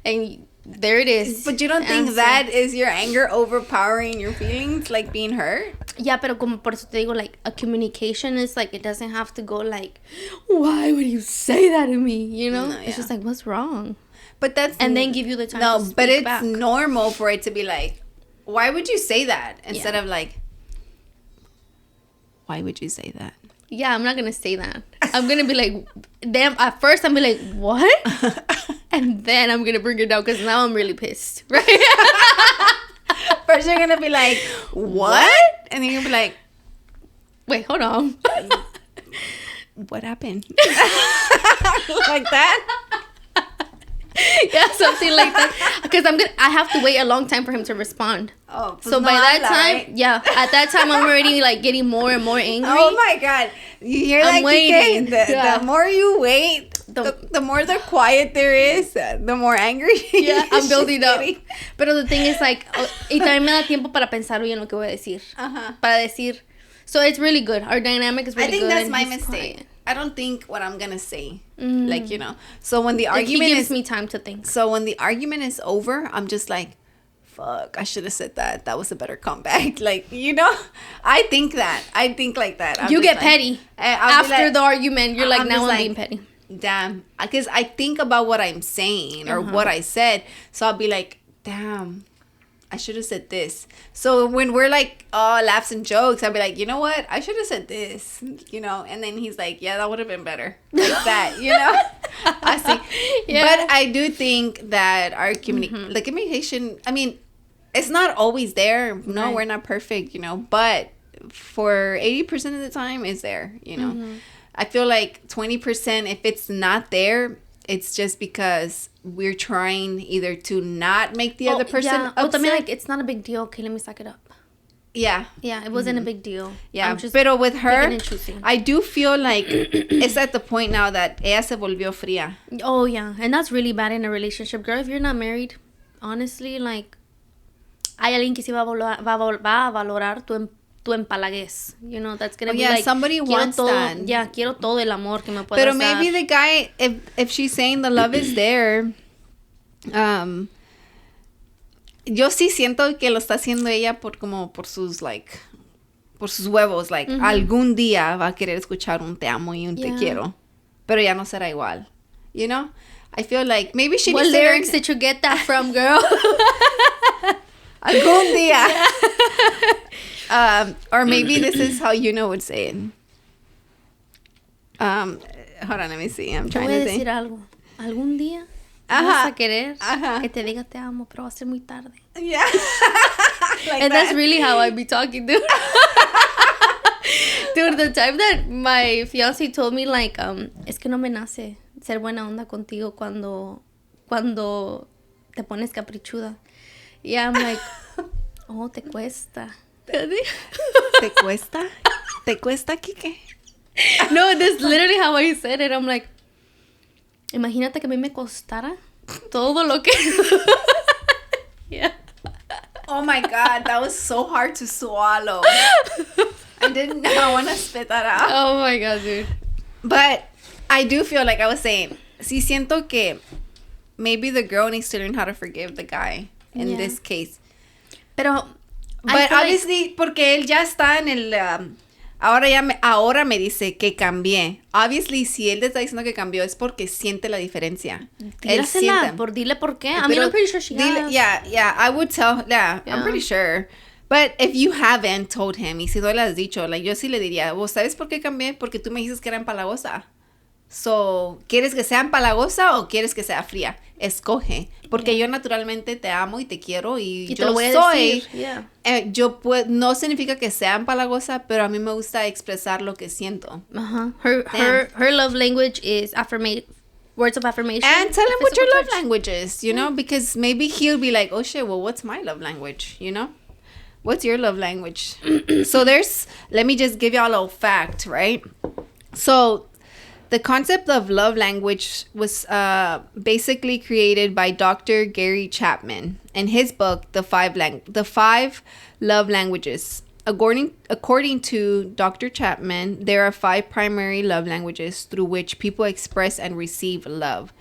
Speaker 2: and there it is.
Speaker 1: But you don't think that is your anger overpowering your feelings, like being hurt?
Speaker 2: Yeah, pero como por eso te digo, like, a communication is like, it doesn't have to go like, why would you say that to me? You know? It's just like, what's wrong?
Speaker 1: But that's...
Speaker 2: And then give you the time to speak
Speaker 1: but it's
Speaker 2: back.
Speaker 1: normal for it to be like, why would you say that? Instead of like, why would you say that?
Speaker 2: Yeah, I'm not going to say that. I'm going to be like, damn, at first I'm going to be like, what? And then I'm going to bring it down because now I'm really pissed, right?
Speaker 1: First you're going to be like, what? And then you're going to be like,
Speaker 2: wait, hold on.
Speaker 1: What happened? Like that?
Speaker 2: Yeah, something like that. Because I have to wait a long time for him to respond.
Speaker 1: Oh,
Speaker 2: so by that time, at that time I'm already like getting more and more angry.
Speaker 1: Oh my God. You hear that?
Speaker 2: Waiting.
Speaker 1: The more you wait, the more the quiet there is, the more angry.
Speaker 2: Yeah, I'm building up. Pero the thing is like, y también me da tiempo para pensar bien lo que voy a decir. Para decir. So it's really good. Our dynamic is really good.
Speaker 1: I think that's my mistake.
Speaker 2: Quiet.
Speaker 1: I don't think what I'm gonna say. Like, you know. So when the argument
Speaker 2: he gives me time to think.
Speaker 1: So when the argument is over, I'm just like, fuck, I should have said that. That was a better comeback. Like, you know, I think that. I think like that.
Speaker 2: You get petty after the argument. You're like, now I'm being petty.
Speaker 1: Damn, because I think about what I'm saying or what I said. So I'll be like, damn, I should have said this. So when we're like, oh, laughs and jokes, I'll be like, you know what? I should have said this, you know? And then he's like, yeah, that would have been better. Like that, you know? I see. Yeah. But I do think that our the communication, I mean, it's not always there. No, right. We're not perfect, you know? But for 80% of the time, it's there, you know? I feel like 20%, if it's not there, it's just because we're trying either to not make the other person upset.
Speaker 2: I mean, like, it's not a big deal. Okay, let me suck it up.
Speaker 1: Yeah.
Speaker 2: Yeah, it wasn't a big deal.
Speaker 1: Yeah, pero with her, I do feel like it's at the point now that ella se volvió fría.
Speaker 2: Oh, yeah. And that's really bad in a relationship. Girl, if you're not married, honestly, like, hay alguien que sí va a valorar tu empalaguez, you know, that's gonna be like,
Speaker 1: somebody wants that.
Speaker 2: Yeah, quiero todo el amor que me puedas
Speaker 1: Pero maybe the guy, if she's saying the love is there, yo sí siento que lo está haciendo ella por sus huevos, like, algún día va a querer escuchar un te amo y un te quiero, pero ya no será igual, you know? I feel like maybe she
Speaker 2: What lyrics did you get that from, girl?
Speaker 1: Algún día. Or maybe this is how you know would say it. Hold on, let me see. I'm trying to think.
Speaker 2: Te voy a decir algo. Algún día vas a querer que te diga te amo, pero va a ser muy tarde.
Speaker 1: Yeah.
Speaker 2: Like and that's really how I be talking, dude. Dude, the time that my fiancé told me, like, es que no me nace ser buena onda contigo cuando te pones caprichuda. Yeah, I'm like, oh, te cuesta.
Speaker 1: ¿Te cuesta? ¿Te cuesta, Kike?
Speaker 2: No, that's literally how I said it. I'm like, imagínate que a mí me costara todo lo que... Yeah.
Speaker 1: Oh my God, that was so hard to swallow. I did not want to spit that out.
Speaker 2: Oh my God, dude.
Speaker 1: But I do feel like I was saying, sí siento que maybe the girl needs to learn how to forgive the guy in this case.
Speaker 2: Pero...
Speaker 1: But obviously, porque él ya está en el... ahora me dice que cambié. Obviously, si él te está diciendo que cambió, es porque siente la diferencia. Él siente.
Speaker 2: Dile por qué. I mean, I'm pretty sure she has.
Speaker 1: Yeah, I would tell... Yeah, I'm pretty sure. But if you haven't told him, y si no le has dicho, like, yo sí le diría, ¿vos sabes por qué cambié? Porque tú me dices que era empalagosa. So, ¿quieres que sea empalagosa o quieres que sea fría? Escoge. Porque yo naturalmente te amo y te quiero y yo
Speaker 2: te lo voy a
Speaker 1: soy.
Speaker 2: Decir.
Speaker 1: No significa que sea empalagosa, pero a mí me gusta expresar lo que siento.
Speaker 2: Her love language is words of affirmation.
Speaker 1: And tell him what your love language is, you know? Because maybe he'll be like, oh shit, well, what's my love language, you know? What's your love language? So let me just give y'all a little fact, right? So... the concept of love language was basically created by Dr. Gary Chapman in his book, The Five Love Languages. According to Dr. Chapman, there are 5 primary love languages through which people express and receive love.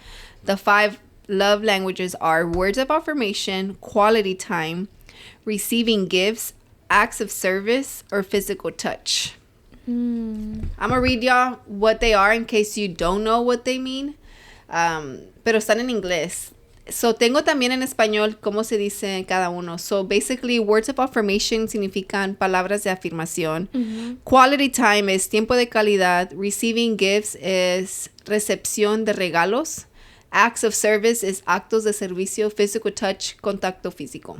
Speaker 1: The 5 love languages are words of affirmation, quality time, receiving gifts, acts of service, or physical touch. I'm gonna read y'all what they are in case you don't know what they mean. Pero están en inglés. So tengo también en español cómo se dice cada uno. So basically, words of affirmation significan palabras de afirmación. Quality time es tiempo de calidad. Receiving gifts es recepción de regalos. Acts of service es actos de servicio. Physical touch, contacto físico.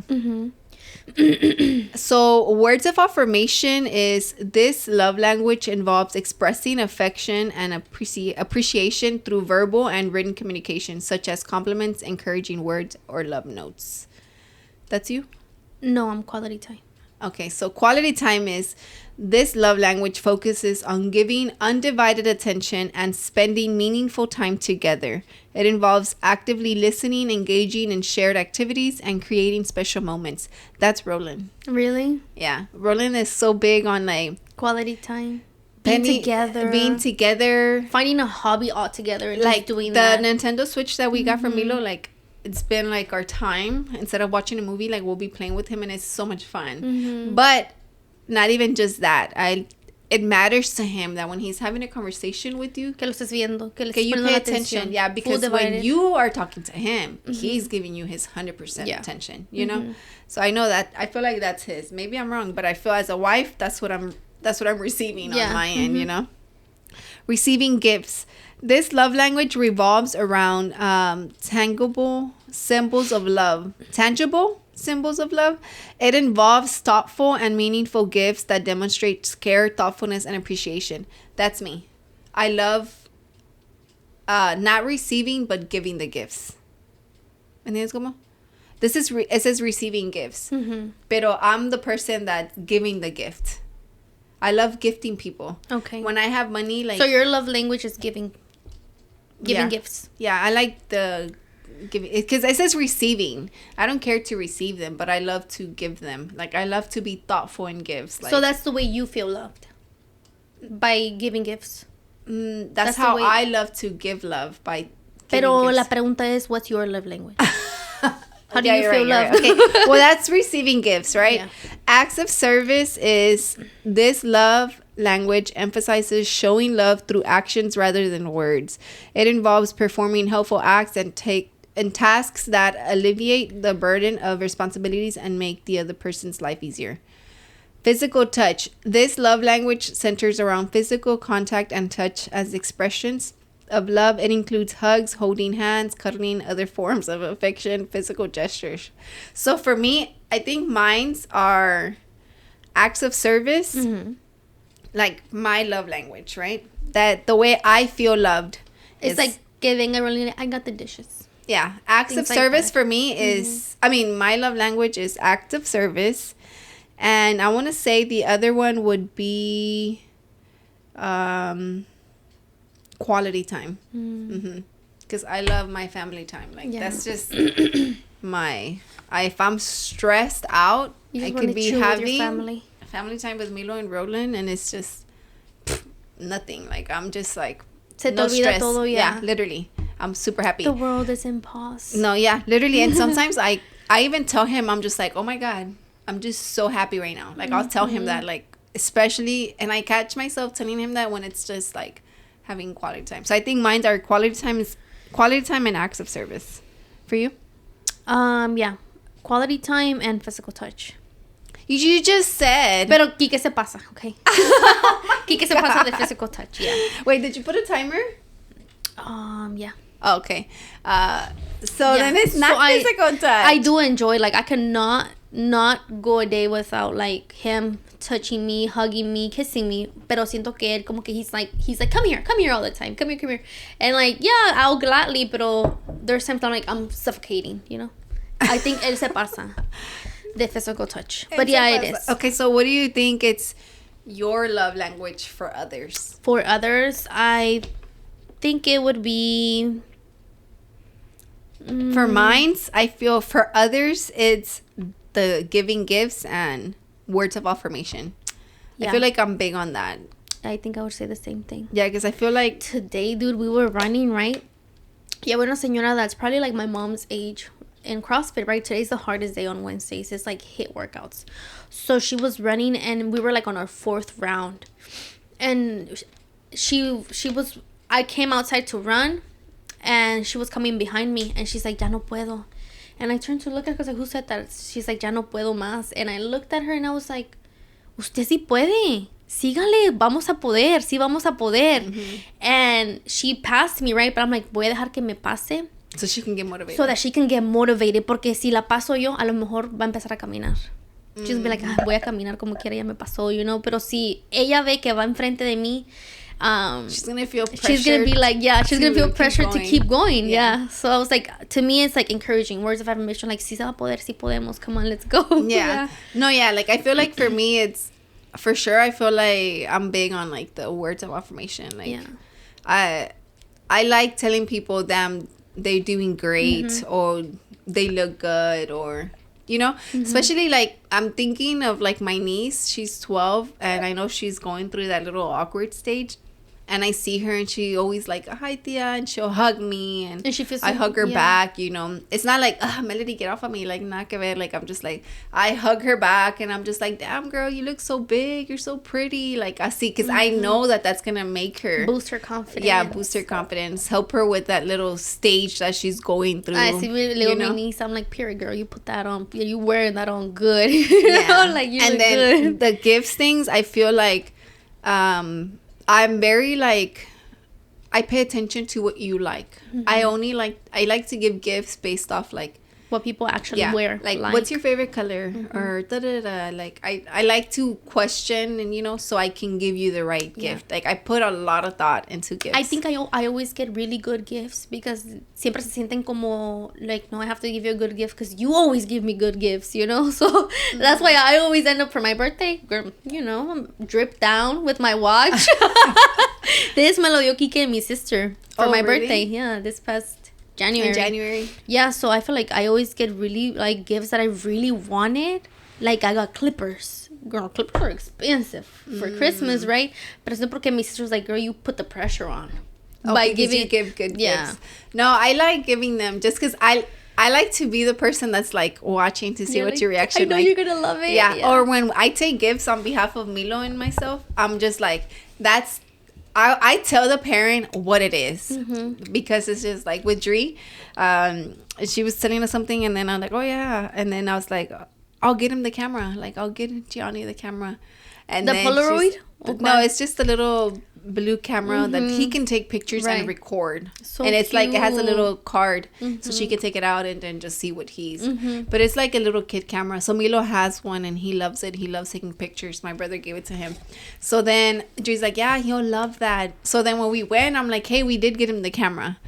Speaker 1: So words of affirmation is this love language involves expressing affection and appreciation through verbal and written communication, such as compliments, encouraging words, or love notes. That's you?
Speaker 2: No, I'm quality time.
Speaker 1: Okay, so quality time is this love language focuses on giving undivided attention and spending meaningful time together. It involves actively listening, engaging in shared activities, and creating special moments. That's Roland.
Speaker 2: Really?
Speaker 1: Yeah. Roland is so big on like...
Speaker 2: quality time. being together, finding a hobby all together, and
Speaker 1: like
Speaker 2: doing
Speaker 1: the
Speaker 2: that.
Speaker 1: Nintendo Switch that we got from Milo. Like, it's been like our time. Instead of watching a movie, like, we'll be playing with him, and it's so much fun. But not even just that. It matters to him that when he's having a conversation with you,
Speaker 2: que lo estés viendo, que
Speaker 1: you pay attention. Yeah, because when you are talking to him, he's giving you his 100% attention. You know, so I know that. I feel like that's his. Maybe I'm wrong, but I feel as a wife, that's what I'm receiving on my end. You know, receiving gifts. This love language revolves around tangible symbols of love. Tangible symbols of love. It involves thoughtful and meaningful gifts that demonstrate care, thoughtfulness, and appreciation. That's me. I love not receiving but giving the gifts. ¿Entiendes cómo? This is it says receiving gifts, pero I'm the person that's giving the gift. I love gifting people.
Speaker 2: Okay.
Speaker 1: When I have money, like,
Speaker 2: so your love language is giving gifts.
Speaker 1: Yeah, I like the giving, because it says receiving. I don't care to receive them, but I love to give them. Like, I love to be thoughtful in gifts. Like,
Speaker 2: so that's the way you feel loved, by giving gifts.
Speaker 1: That's how I love to give love, by giving
Speaker 2: Pero
Speaker 1: gifts.
Speaker 2: la pregunta es, what's your love language? How do you feel loved?
Speaker 1: Right. Okay. Well, that's receiving gifts, right?
Speaker 2: Yeah.
Speaker 1: Acts of service is this love language emphasizes showing love through actions rather than words. It involves performing helpful acts and tasks that alleviate the burden of responsibilities and make the other person's life easier. Physical touch. This love language centers around physical contact and touch as expressions of love. It includes hugs, holding hands, cuddling, other forms of affection, physical gestures. So for me, I think mine's are acts of service, like my love language, right? That the way I feel loved.
Speaker 2: It's like que venga Rollie, I got the dishes.
Speaker 1: Yeah, acts of service for me is, I mean, my love language is acts of service. And I want to say the other one would be quality time. Because I love my family time. Like, that's just if I'm stressed out, I could be having family time with Milo and Roland, and it's just nothing. Like, I'm just like,
Speaker 2: Se
Speaker 1: no
Speaker 2: te olvida
Speaker 1: stress.
Speaker 2: todo,
Speaker 1: Yeah, literally. I'm super happy.
Speaker 2: The world is in pause.
Speaker 1: No, yeah, literally. And sometimes I even tell him, I'm just like, oh my God, I'm just so happy right now. Like, I'll tell him that, like, especially, and I catch myself telling him that when it's just like having quality time. So I think mine are quality time and acts of service. For you?
Speaker 2: Yeah. Quality time and physical touch.
Speaker 1: You just said.
Speaker 2: Pero Kike se pasa, okay? Kike se pasa de physical touch, yeah.
Speaker 1: Wait, did you put a timer?
Speaker 2: Yeah.
Speaker 1: Oh, okay. So then it's not physical touch.
Speaker 2: I do enjoy, like, I cannot not go a day without, like, him touching me, hugging me, kissing me. Pero siento que él como que he's like, come here all the time. Come here. And, like, yeah, I'll gladly, pero there's times I'm suffocating, you know? I think él se pasa de physical touch. But yeah, it is.
Speaker 1: Okay, so what do you think it's your love language for others?
Speaker 2: For others, I think it would be...
Speaker 1: For mines, I feel for others, it's the giving gifts and words of affirmation. Yeah. I feel like I'm big on that.
Speaker 2: I think I would say the same thing.
Speaker 1: Yeah, because I feel like...
Speaker 2: Today, dude, we were running, right? Yeah, we're una señora that's probably like my mom's age in CrossFit, right? Today's the hardest day on Wednesdays. It's like HIIT workouts. So she was running and we were like on our 4th round. And she was... I came outside to run and she was coming behind me and she's like, ya no puedo. And I turned to look at her because like, who said that? She's like, ya no puedo más. And I looked at her and I was like, usted sí puede. Sígale, vamos a poder. Sí, vamos a poder. And she passed me, right? But I'm like, voy a dejar que me pase.
Speaker 1: So she can get motivated.
Speaker 2: So that she can get motivated. Porque si la paso yo, a lo mejor va a empezar a caminar. She's gonna be like, voy a caminar como quiera, ya me pasó, you know. Pero si ella ve que va enfrente de mí,
Speaker 1: she's gonna feel pressure.
Speaker 2: She's gonna be like, she's gonna feel pressure to keep going. Yeah. So I was like, to me, it's like encouraging words of affirmation. Like, si se va a poder, si podemos. Come on, let's go.
Speaker 1: Yeah. No, yeah. Like, I feel like for me, it's for sure. I feel like I'm big on like the words of affirmation. Like, I like telling people them they're doing great or they look good or you know? Especially, like, I'm thinking of, like, my niece. She's 12, and I know she's going through that little awkward stage. And I see her, and she always like, hi, tia, and she'll hug me, and
Speaker 2: she feels
Speaker 1: I hug her back, you know. It's not like, Melody, get off of me, like, nada que ver. Like, I'm just like, I hug her back, and I'm just like, damn, girl, you look so big, you're so pretty. Like, I see, because I know that that's going to make her.
Speaker 2: Boost her confidence.
Speaker 1: Yeah, boost her confidence. Help her with that little stage that she's going through.
Speaker 2: I see little my niece, I'm like, period, girl, you put that on, you wearing that on good. Yeah. Like, you and look then good.
Speaker 1: The gifts things, I feel like, I'm very, like, I pay attention to what you like. I like to give gifts based off, like,
Speaker 2: what people actually wear.
Speaker 1: Like, what's your favorite color? Or da-da-da. Like, I like to question, and, you know, so I can give you the right gift. Like, I put a lot of thought into gifts.
Speaker 2: I think I always get really good gifts because siempre se sienten como, like, no, I have to give you a good gift because you always give me good gifts, you know? So, that's why I always end up for my birthday, you know, I'm dripped down with my watch. This me lo dio Kike and my sister for my birthday. Yeah, this past January. Yeah, so I feel like I always get really, like, gifts that I really wanted. Like, I got clippers. Girl, clippers are expensive for Christmas, right? But it's not porque my sister was like, girl, you put the pressure on.
Speaker 1: By giving, you give good gifts. No, I like giving them just because I like to be the person that's, like, watching to see what's your reaction.
Speaker 2: I know you're going to love it.
Speaker 1: Yeah, or when I take gifts on behalf of Milo and myself, I'm just like, that's... I tell the parent what it is because it's just like with Dree, she was telling us something, and then I'm like, oh yeah, and then I was like, I'll get him the camera, like I'll get Gianni the camera, and
Speaker 2: the Polaroid.
Speaker 1: No, it's just a little blue camera that he can take pictures and record, so and it's cute. Like it has a little card, so she can take it out and then just see what he's. But it's like a little kid camera. So Milo has one and he loves it. He loves taking pictures. My brother gave it to him. So then Dre's like, yeah, he'll love that. So then when we went, I'm like, hey, we did get him the camera.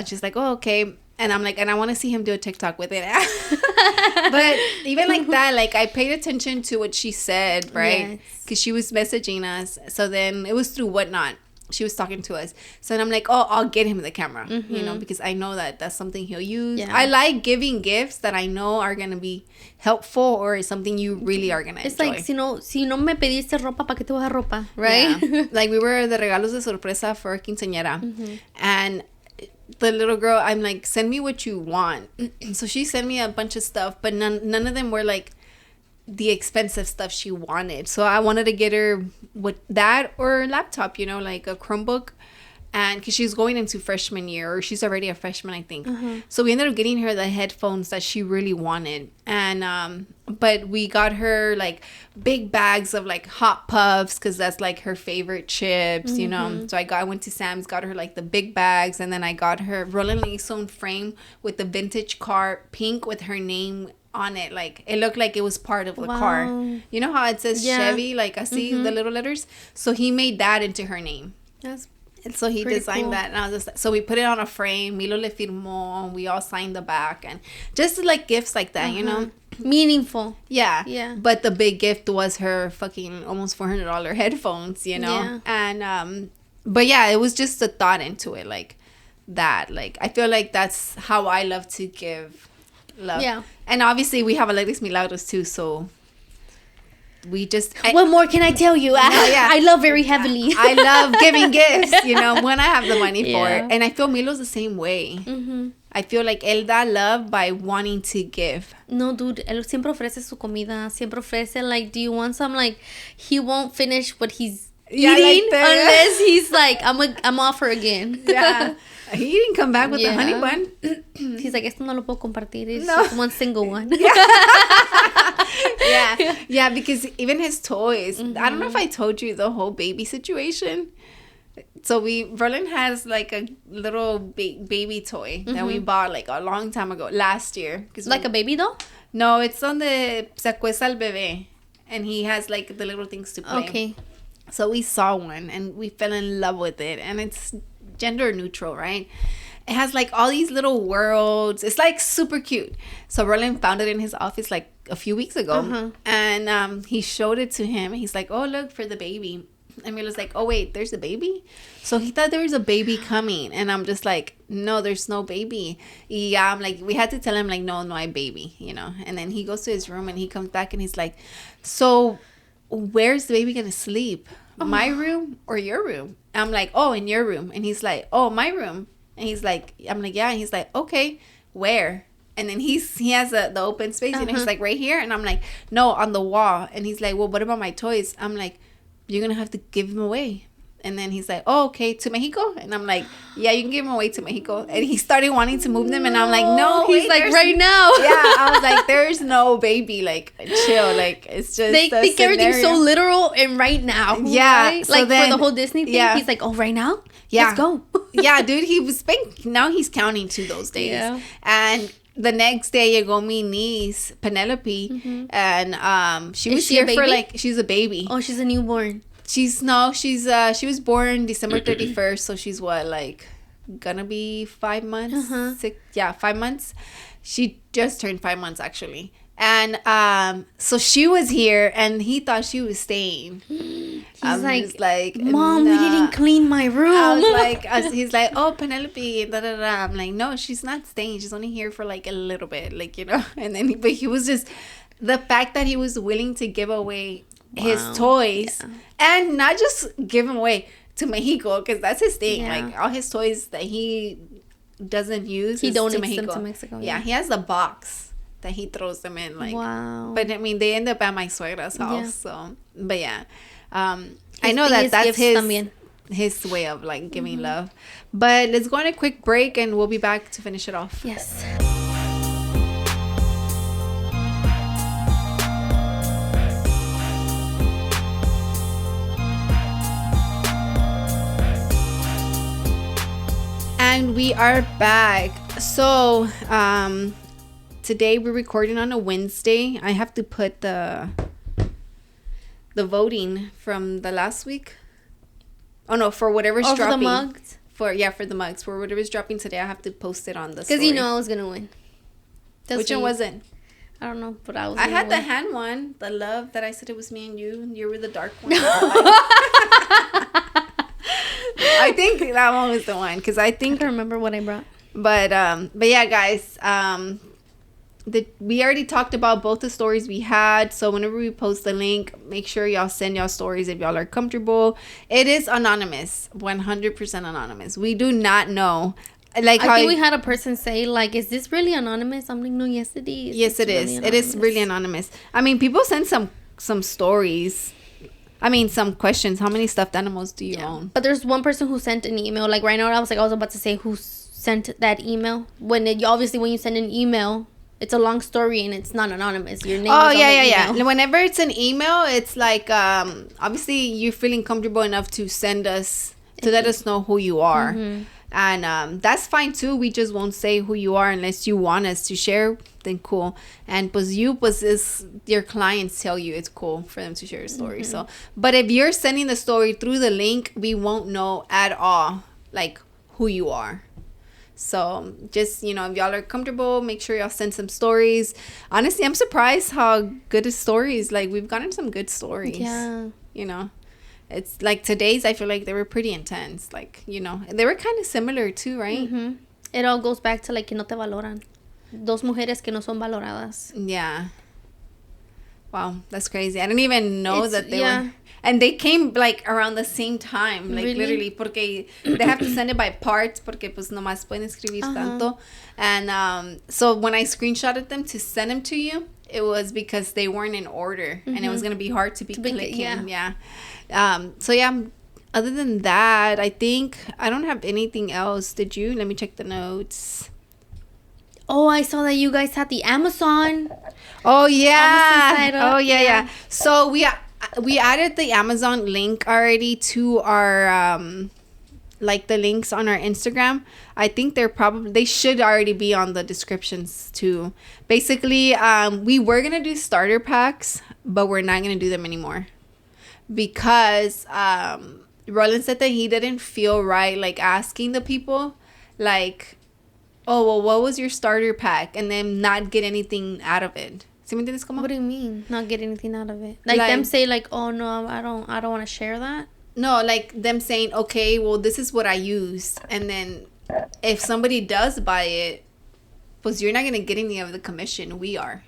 Speaker 1: She's like, oh, okay. And I'm like, and I want to see him do a TikTok with it. But even like that, like I paid attention to what she said, right? Because she was messaging us. So then it was through Whatnot. She was talking to us. So then I'm like, oh, I'll get him the camera, you know, because I know that that's something he'll use. Yeah. I like giving gifts that I know are going to be helpful or something you really are going to enjoy.
Speaker 2: It's like, si no me pediste ropa, ¿pa qué te voy a dar ropa? Right?
Speaker 1: Yeah. Like we were the regalos de sorpresa for quinceañera. And the little girl, I'm like, send me what you want. So she sent me a bunch of stuff, but none of them were like the expensive stuff she wanted. So I wanted to get her what that or a laptop, you know, like a Chromebook, and because she's going into freshman year, or she's already a freshman, I think. So we ended up getting her the headphones that she really wanted, and but we got her like big bags of like Hot Puffs because that's like her favorite chips, you know. So I went to Sam's, got her like the big bags, and then I got her Rolling Lace-on frame with the vintage car, pink with her name on it. Like it looked like it was part of the car. You know how it says Chevy, like I see the little letters. So he made that into her name. And so he designed that, and I was just so we put it on a frame. Milo le firmó, and we all signed the back, and just like gifts like that, you know,
Speaker 2: meaningful.
Speaker 1: Yeah. But the big gift was her fucking almost $400 headphones, you know, and but yeah, it was just a thought into it, like that. Like I feel like that's how I love to give love. Yeah, and obviously we have Alegres Milagros too, so. We just...
Speaker 2: what more can I tell you? I love very heavily.
Speaker 1: I love giving gifts, you know, when I have the money for it. And I feel Milo's the same way. I feel like él da love by wanting to give.
Speaker 2: No, dude, él siempre ofrece su comida. Siempre ofrece, like, do you want some? Like, he won't finish what he's eating unless he's like, I'm offer again.
Speaker 1: Yeah. He didn't come back with the honey bun.
Speaker 2: He's like, esto no lo puedo compartir. It's just one single one.
Speaker 1: Yeah, because even his toys. I don't know if I told you the whole baby situation. So Verlin has like a little baby toy that we bought like a long time ago, last year.
Speaker 2: Like a baby doll?
Speaker 1: No, it's on the Se Acuesta el Bebé. And he has like the little things to play.
Speaker 2: Okay.
Speaker 1: So we saw one and we fell in love with it. And it's gender neutral, right? It has like all these little worlds. It's like super cute. So Roland found it in his office like a few weeks ago, and he showed it to him. He's like, "Oh, look for the baby." Emilo's like, oh, wait, there's a baby? So he thought there was a baby coming. And I'm just like, no, there's no baby. Yeah, I'm like, we had to tell him, like, no hay baby, you know. And then he goes to his room and he comes back and he's like, so where's the baby going to sleep? My room or your room? I'm like, oh, in your room. And he's like, oh, my room. And he's like, I'm like, yeah. And he's like, okay, where? And then he has the open space. And he's like, right here. And I'm like, no, on the wall. And he's like, well, what about my toys? I'm like, you're going to have to give them away. And then he's like, oh, okay, to Mexico? And I'm like, yeah, you can give them away to Mexico. And he started wanting to move them. And I'm like, no,
Speaker 2: he's like, right now.
Speaker 1: Yeah, I was like, there's no baby. Like, chill. Like, it's just
Speaker 2: they think everything's so literal and right now.
Speaker 1: Yeah.
Speaker 2: Right? So like, then, for the whole Disney thing, he's like, oh, right now?
Speaker 1: Yeah.
Speaker 2: Let's go.
Speaker 1: Yeah, dude, he was now he's counting to those days. Yeah. And the next day, llegó mi niece, Penelope, and she was here for like, she's a baby.
Speaker 2: Oh, she's a newborn.
Speaker 1: She was born December 31st, so she's what, like, gonna be 5 months? 5 months. She just turned 5 months, actually. And so she was here, and he thought she was staying. He's like,
Speaker 2: Mom, we didn't clean my room.
Speaker 1: I was like, he's like, oh, Penelope, da da da. I'm like, no, she's not staying. She's only here for like a little bit, like, you know. And then, but he was just, the fact that he was willing to give away his toys, and not just give them away to Mexico, because that's his thing. Like, all his toys that he doesn't use,
Speaker 2: he donates them to Mexico.
Speaker 1: Yeah, he has the box that he throws them in, like, but I mean, they end up at my suegra's house. So, but yeah, I know that's his way of like giving love. But let's go on a quick break and we'll be back to finish it off.
Speaker 2: Yes.
Speaker 1: And we are back. So today we're recording on a Wednesday. I have to put the voting from the last week. Oh no, for whatever's dropping.
Speaker 2: For the mugs?
Speaker 1: For the mugs. For whatever's dropping today, I have to post it on the story.
Speaker 2: Because you know I was gonna win.
Speaker 1: Which one was it?
Speaker 2: I don't know, but I
Speaker 1: had the hand one. The love that I said it was me and you. You were the dark one. I think that one was the one, because I don't
Speaker 2: remember what I brought.
Speaker 1: But yeah, guys, we already talked about both the stories we had. So whenever we post the link, make sure y'all send y'all stories if y'all are comfortable. It is anonymous, 100% anonymous. We do not know. Like,
Speaker 2: I think we had a person say, like, is this really anonymous? I'm like, no, yes it is.
Speaker 1: Yes, it is. It is really anonymous. I mean, people send some stories. I mean, some questions. How many stuffed animals do you own?
Speaker 2: But there's one person who sent an email. Like, right now, I was about to say who sent that email. When you send an email, it's a long story and it's not anonymous. Your name is on the email.
Speaker 1: Whenever it's an email, it's like, obviously, you're feeling comfortable enough to let us know who you are. Mm-hmm. And that's fine too. We just won't say who you are unless you want us to share. Then cool. And your clients tell you it's cool for them to share a story. Mm-hmm. So, but if you're sending the story through the link, we won't know at all like who you are. So just, if y'all are comfortable, make sure y'all send some stories. Honestly, I'm surprised how good the stories. Like, we've gotten some good stories.
Speaker 2: Yeah.
Speaker 1: It's like today's, I feel like they were pretty intense. Like, they were kind of similar too, right?
Speaker 2: Mm-hmm. It all goes back to, like, que no te valoran. Dos mujeres que no son valoradas.
Speaker 1: Yeah. Wow, that's crazy. I didn't even know that they were. And they came, like, around the same time. Like, literally, porque they have to send it by parts, porque, pues, nomás pueden escribir tanto. And so when I screenshotted them to send them to you, it was because they weren't in order. Mm-hmm. And it was going to be hard to be clicking. Yeah. So, yeah, other than that, I think I don't have anything else. Did you? Let me check the notes.
Speaker 2: Oh, I saw that you guys had the Amazon.
Speaker 1: Oh, yeah. Yeah. So, we added the Amazon link already to our, like, the links on our Instagram. I think they should already be on the descriptions too. Basically, we were going to do starter packs, but we're not going to do them anymore. Because Roland said that he didn't feel right, like, asking the people, like, oh, well, what was your starter pack? And then not get anything out of it.
Speaker 2: What do you mean, not get anything out of it? Like them say, like, oh, no, I don't want to share that?
Speaker 1: No, like them saying, okay, well, this is what I used. And then if somebody does buy it, pues you're not going to get any of the commission. We are.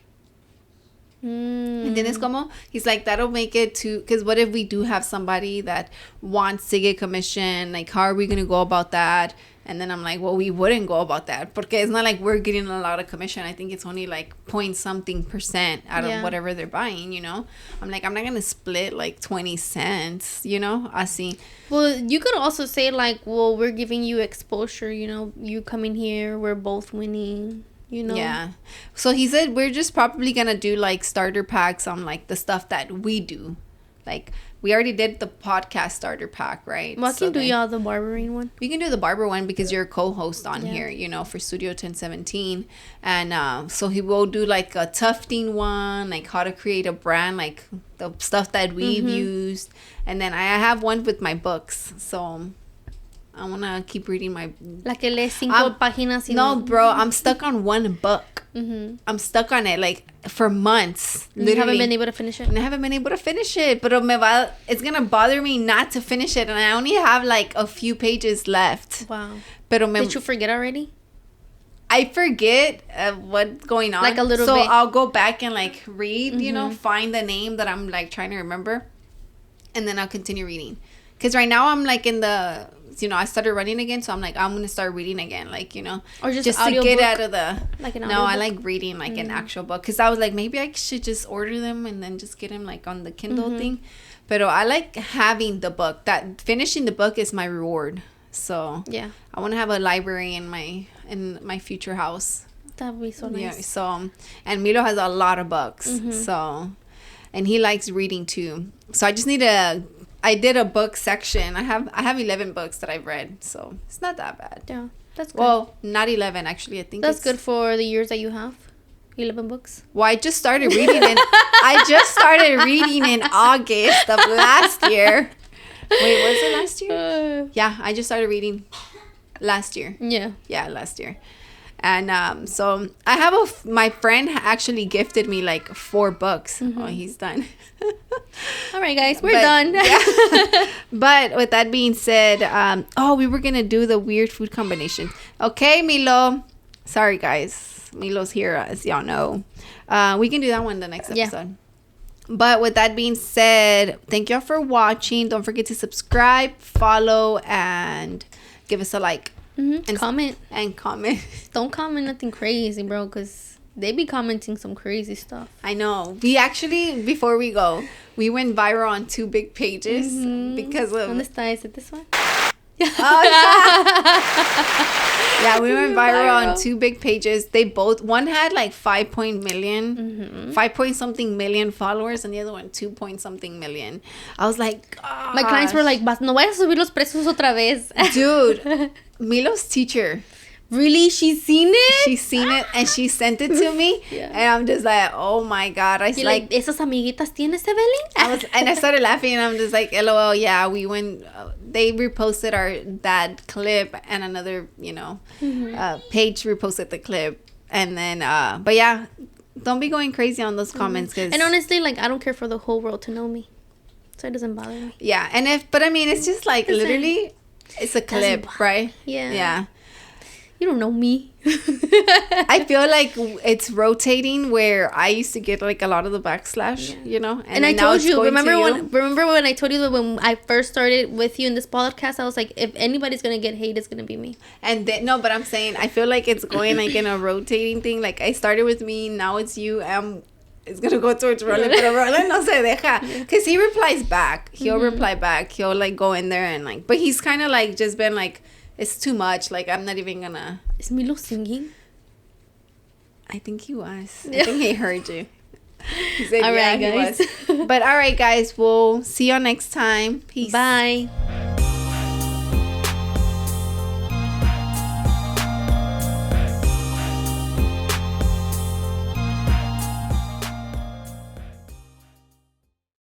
Speaker 1: ¿Entiendes cómo? He's like, that'll make it too... Because what if we do have somebody that wants to get commission? Like, how are we going to go about that? And then I'm like, well, we wouldn't go about that. Porque it's not like we're getting a lot of commission. I think it's only like point something % out of whatever they're buying, you know? I'm like, I'm not going to split like 20 cents, you know? Así.
Speaker 2: Well, you could also say like, well, we're giving you exposure, you know? You coming here, we're both winning. You know?
Speaker 1: Yeah. So he said we're just probably going to do like starter packs on like the stuff that we do. Like we already did the podcast starter pack, right?
Speaker 2: Well, I can do y'all the barbering one.
Speaker 1: We can do the barber one because you're a co-host on here, you know, for Studio 1017. And so he will do like a tufting one, like how to create a brand, like the stuff that we've used. And then I have one with my books. So I want to keep reading my...
Speaker 2: La que lee 5 páginas.
Speaker 1: No, bro, I'm stuck on one book. I'm stuck on it, like, for months. Literally.
Speaker 2: You haven't been able to finish it?
Speaker 1: And I haven't been able to finish it. But it's going to bother me not to finish it. And I only have, like, a few pages left.
Speaker 2: Wow.
Speaker 1: Pero
Speaker 2: Did you forget already?
Speaker 1: I forget what's going on.
Speaker 2: Like a little
Speaker 1: bit.
Speaker 2: bit.
Speaker 1: So I'll go back and, like, read, you know, find the name that I'm, like, trying to remember. And then I'll continue reading. Because right now I'm, like, in the... You know, I started running again, so I'm like, I'm gonna start reading again, like, you know,
Speaker 2: or just
Speaker 1: to get out of the.
Speaker 2: Like an
Speaker 1: no, I like reading like an actual book because I was like, maybe I should just order them and then just get them like on the Kindle thing. But I like having the book. That finishing the book is my reward. So
Speaker 2: yeah,
Speaker 1: I want to have a library in my future house.
Speaker 2: That'd be so nice.
Speaker 1: Yeah. So and Milo has a lot of books. So, and he likes reading too. So I just need I did a book section. I have 11 books that I've read, so it's not that bad.
Speaker 2: Yeah, that's good.
Speaker 1: Well, not 11 actually. I think
Speaker 2: that's good for the years that you have. 11 books.
Speaker 1: Well, I just started reading in August of last year. Wait, was it last year? Yeah, I just started reading last year. Yeah, last year. And so I have my friend actually gifted me like 4 books. Oh, he's done.
Speaker 2: All right, guys, we're done.
Speaker 1: Yeah. But with that being said, we were going to do the weird food combination. Okay, Milo. Sorry, guys. Milo's here, as y'all know. We can do that one the next episode. But with that being said, thank y'all for watching. Don't forget to subscribe, follow, and give us a like.
Speaker 2: And comment.
Speaker 1: Don't
Speaker 2: comment nothing crazy, bro, because they be commenting some crazy stuff.
Speaker 1: I know. We actually, before we go, we went viral on 2 big pages because of...
Speaker 2: ¿Dónde está? Is it this one?
Speaker 1: Yeah, we went viral on 2 big pages. They both... One had like 5 point something million followers, and the other one 2 point something million. I was like, gosh.
Speaker 2: My clients were like, no vayas a subir los precios otra vez.
Speaker 1: Dude, Milo's teacher.
Speaker 2: Really? She's seen it?
Speaker 1: She's seen it and she sent it to me. And I'm just like, oh my God. I was like,
Speaker 2: ¿Esas amiguitas tienes, Evelin?
Speaker 1: And I started laughing and I'm just like, LOL, yeah, we went, they reposted that clip and another, you know, page reposted the clip. And then, but yeah, don't be going crazy on those comments.
Speaker 2: And honestly, like, I don't care for the whole world to know me. So it doesn't bother me.
Speaker 1: Yeah. But I mean, it's just like literally, it's a clip, right?
Speaker 2: Yeah. You don't know me.
Speaker 1: I feel like it's rotating where I used to get like a lot of the backslash, you know.
Speaker 2: And I told you, remember when I told you that when I first started with you in this podcast, I was like, if anybody's gonna get hate, it's gonna be me.
Speaker 1: And then, no, but I'm saying I feel like it's going like in a rotating thing. Like I started with me, now it's you. It's gonna go towards Rollie, but Rollie no se deja, because he replies back. He'll reply back. He'll like go in there and like, but he's kind of like just been like, it's too much. Like, I'm not even gonna...
Speaker 2: Is Milo singing?
Speaker 1: I think he was. I think he heard you. He said,
Speaker 2: all right, guys.
Speaker 1: He was. But all right, guys. We'll see y'all next time. Peace.
Speaker 2: Bye.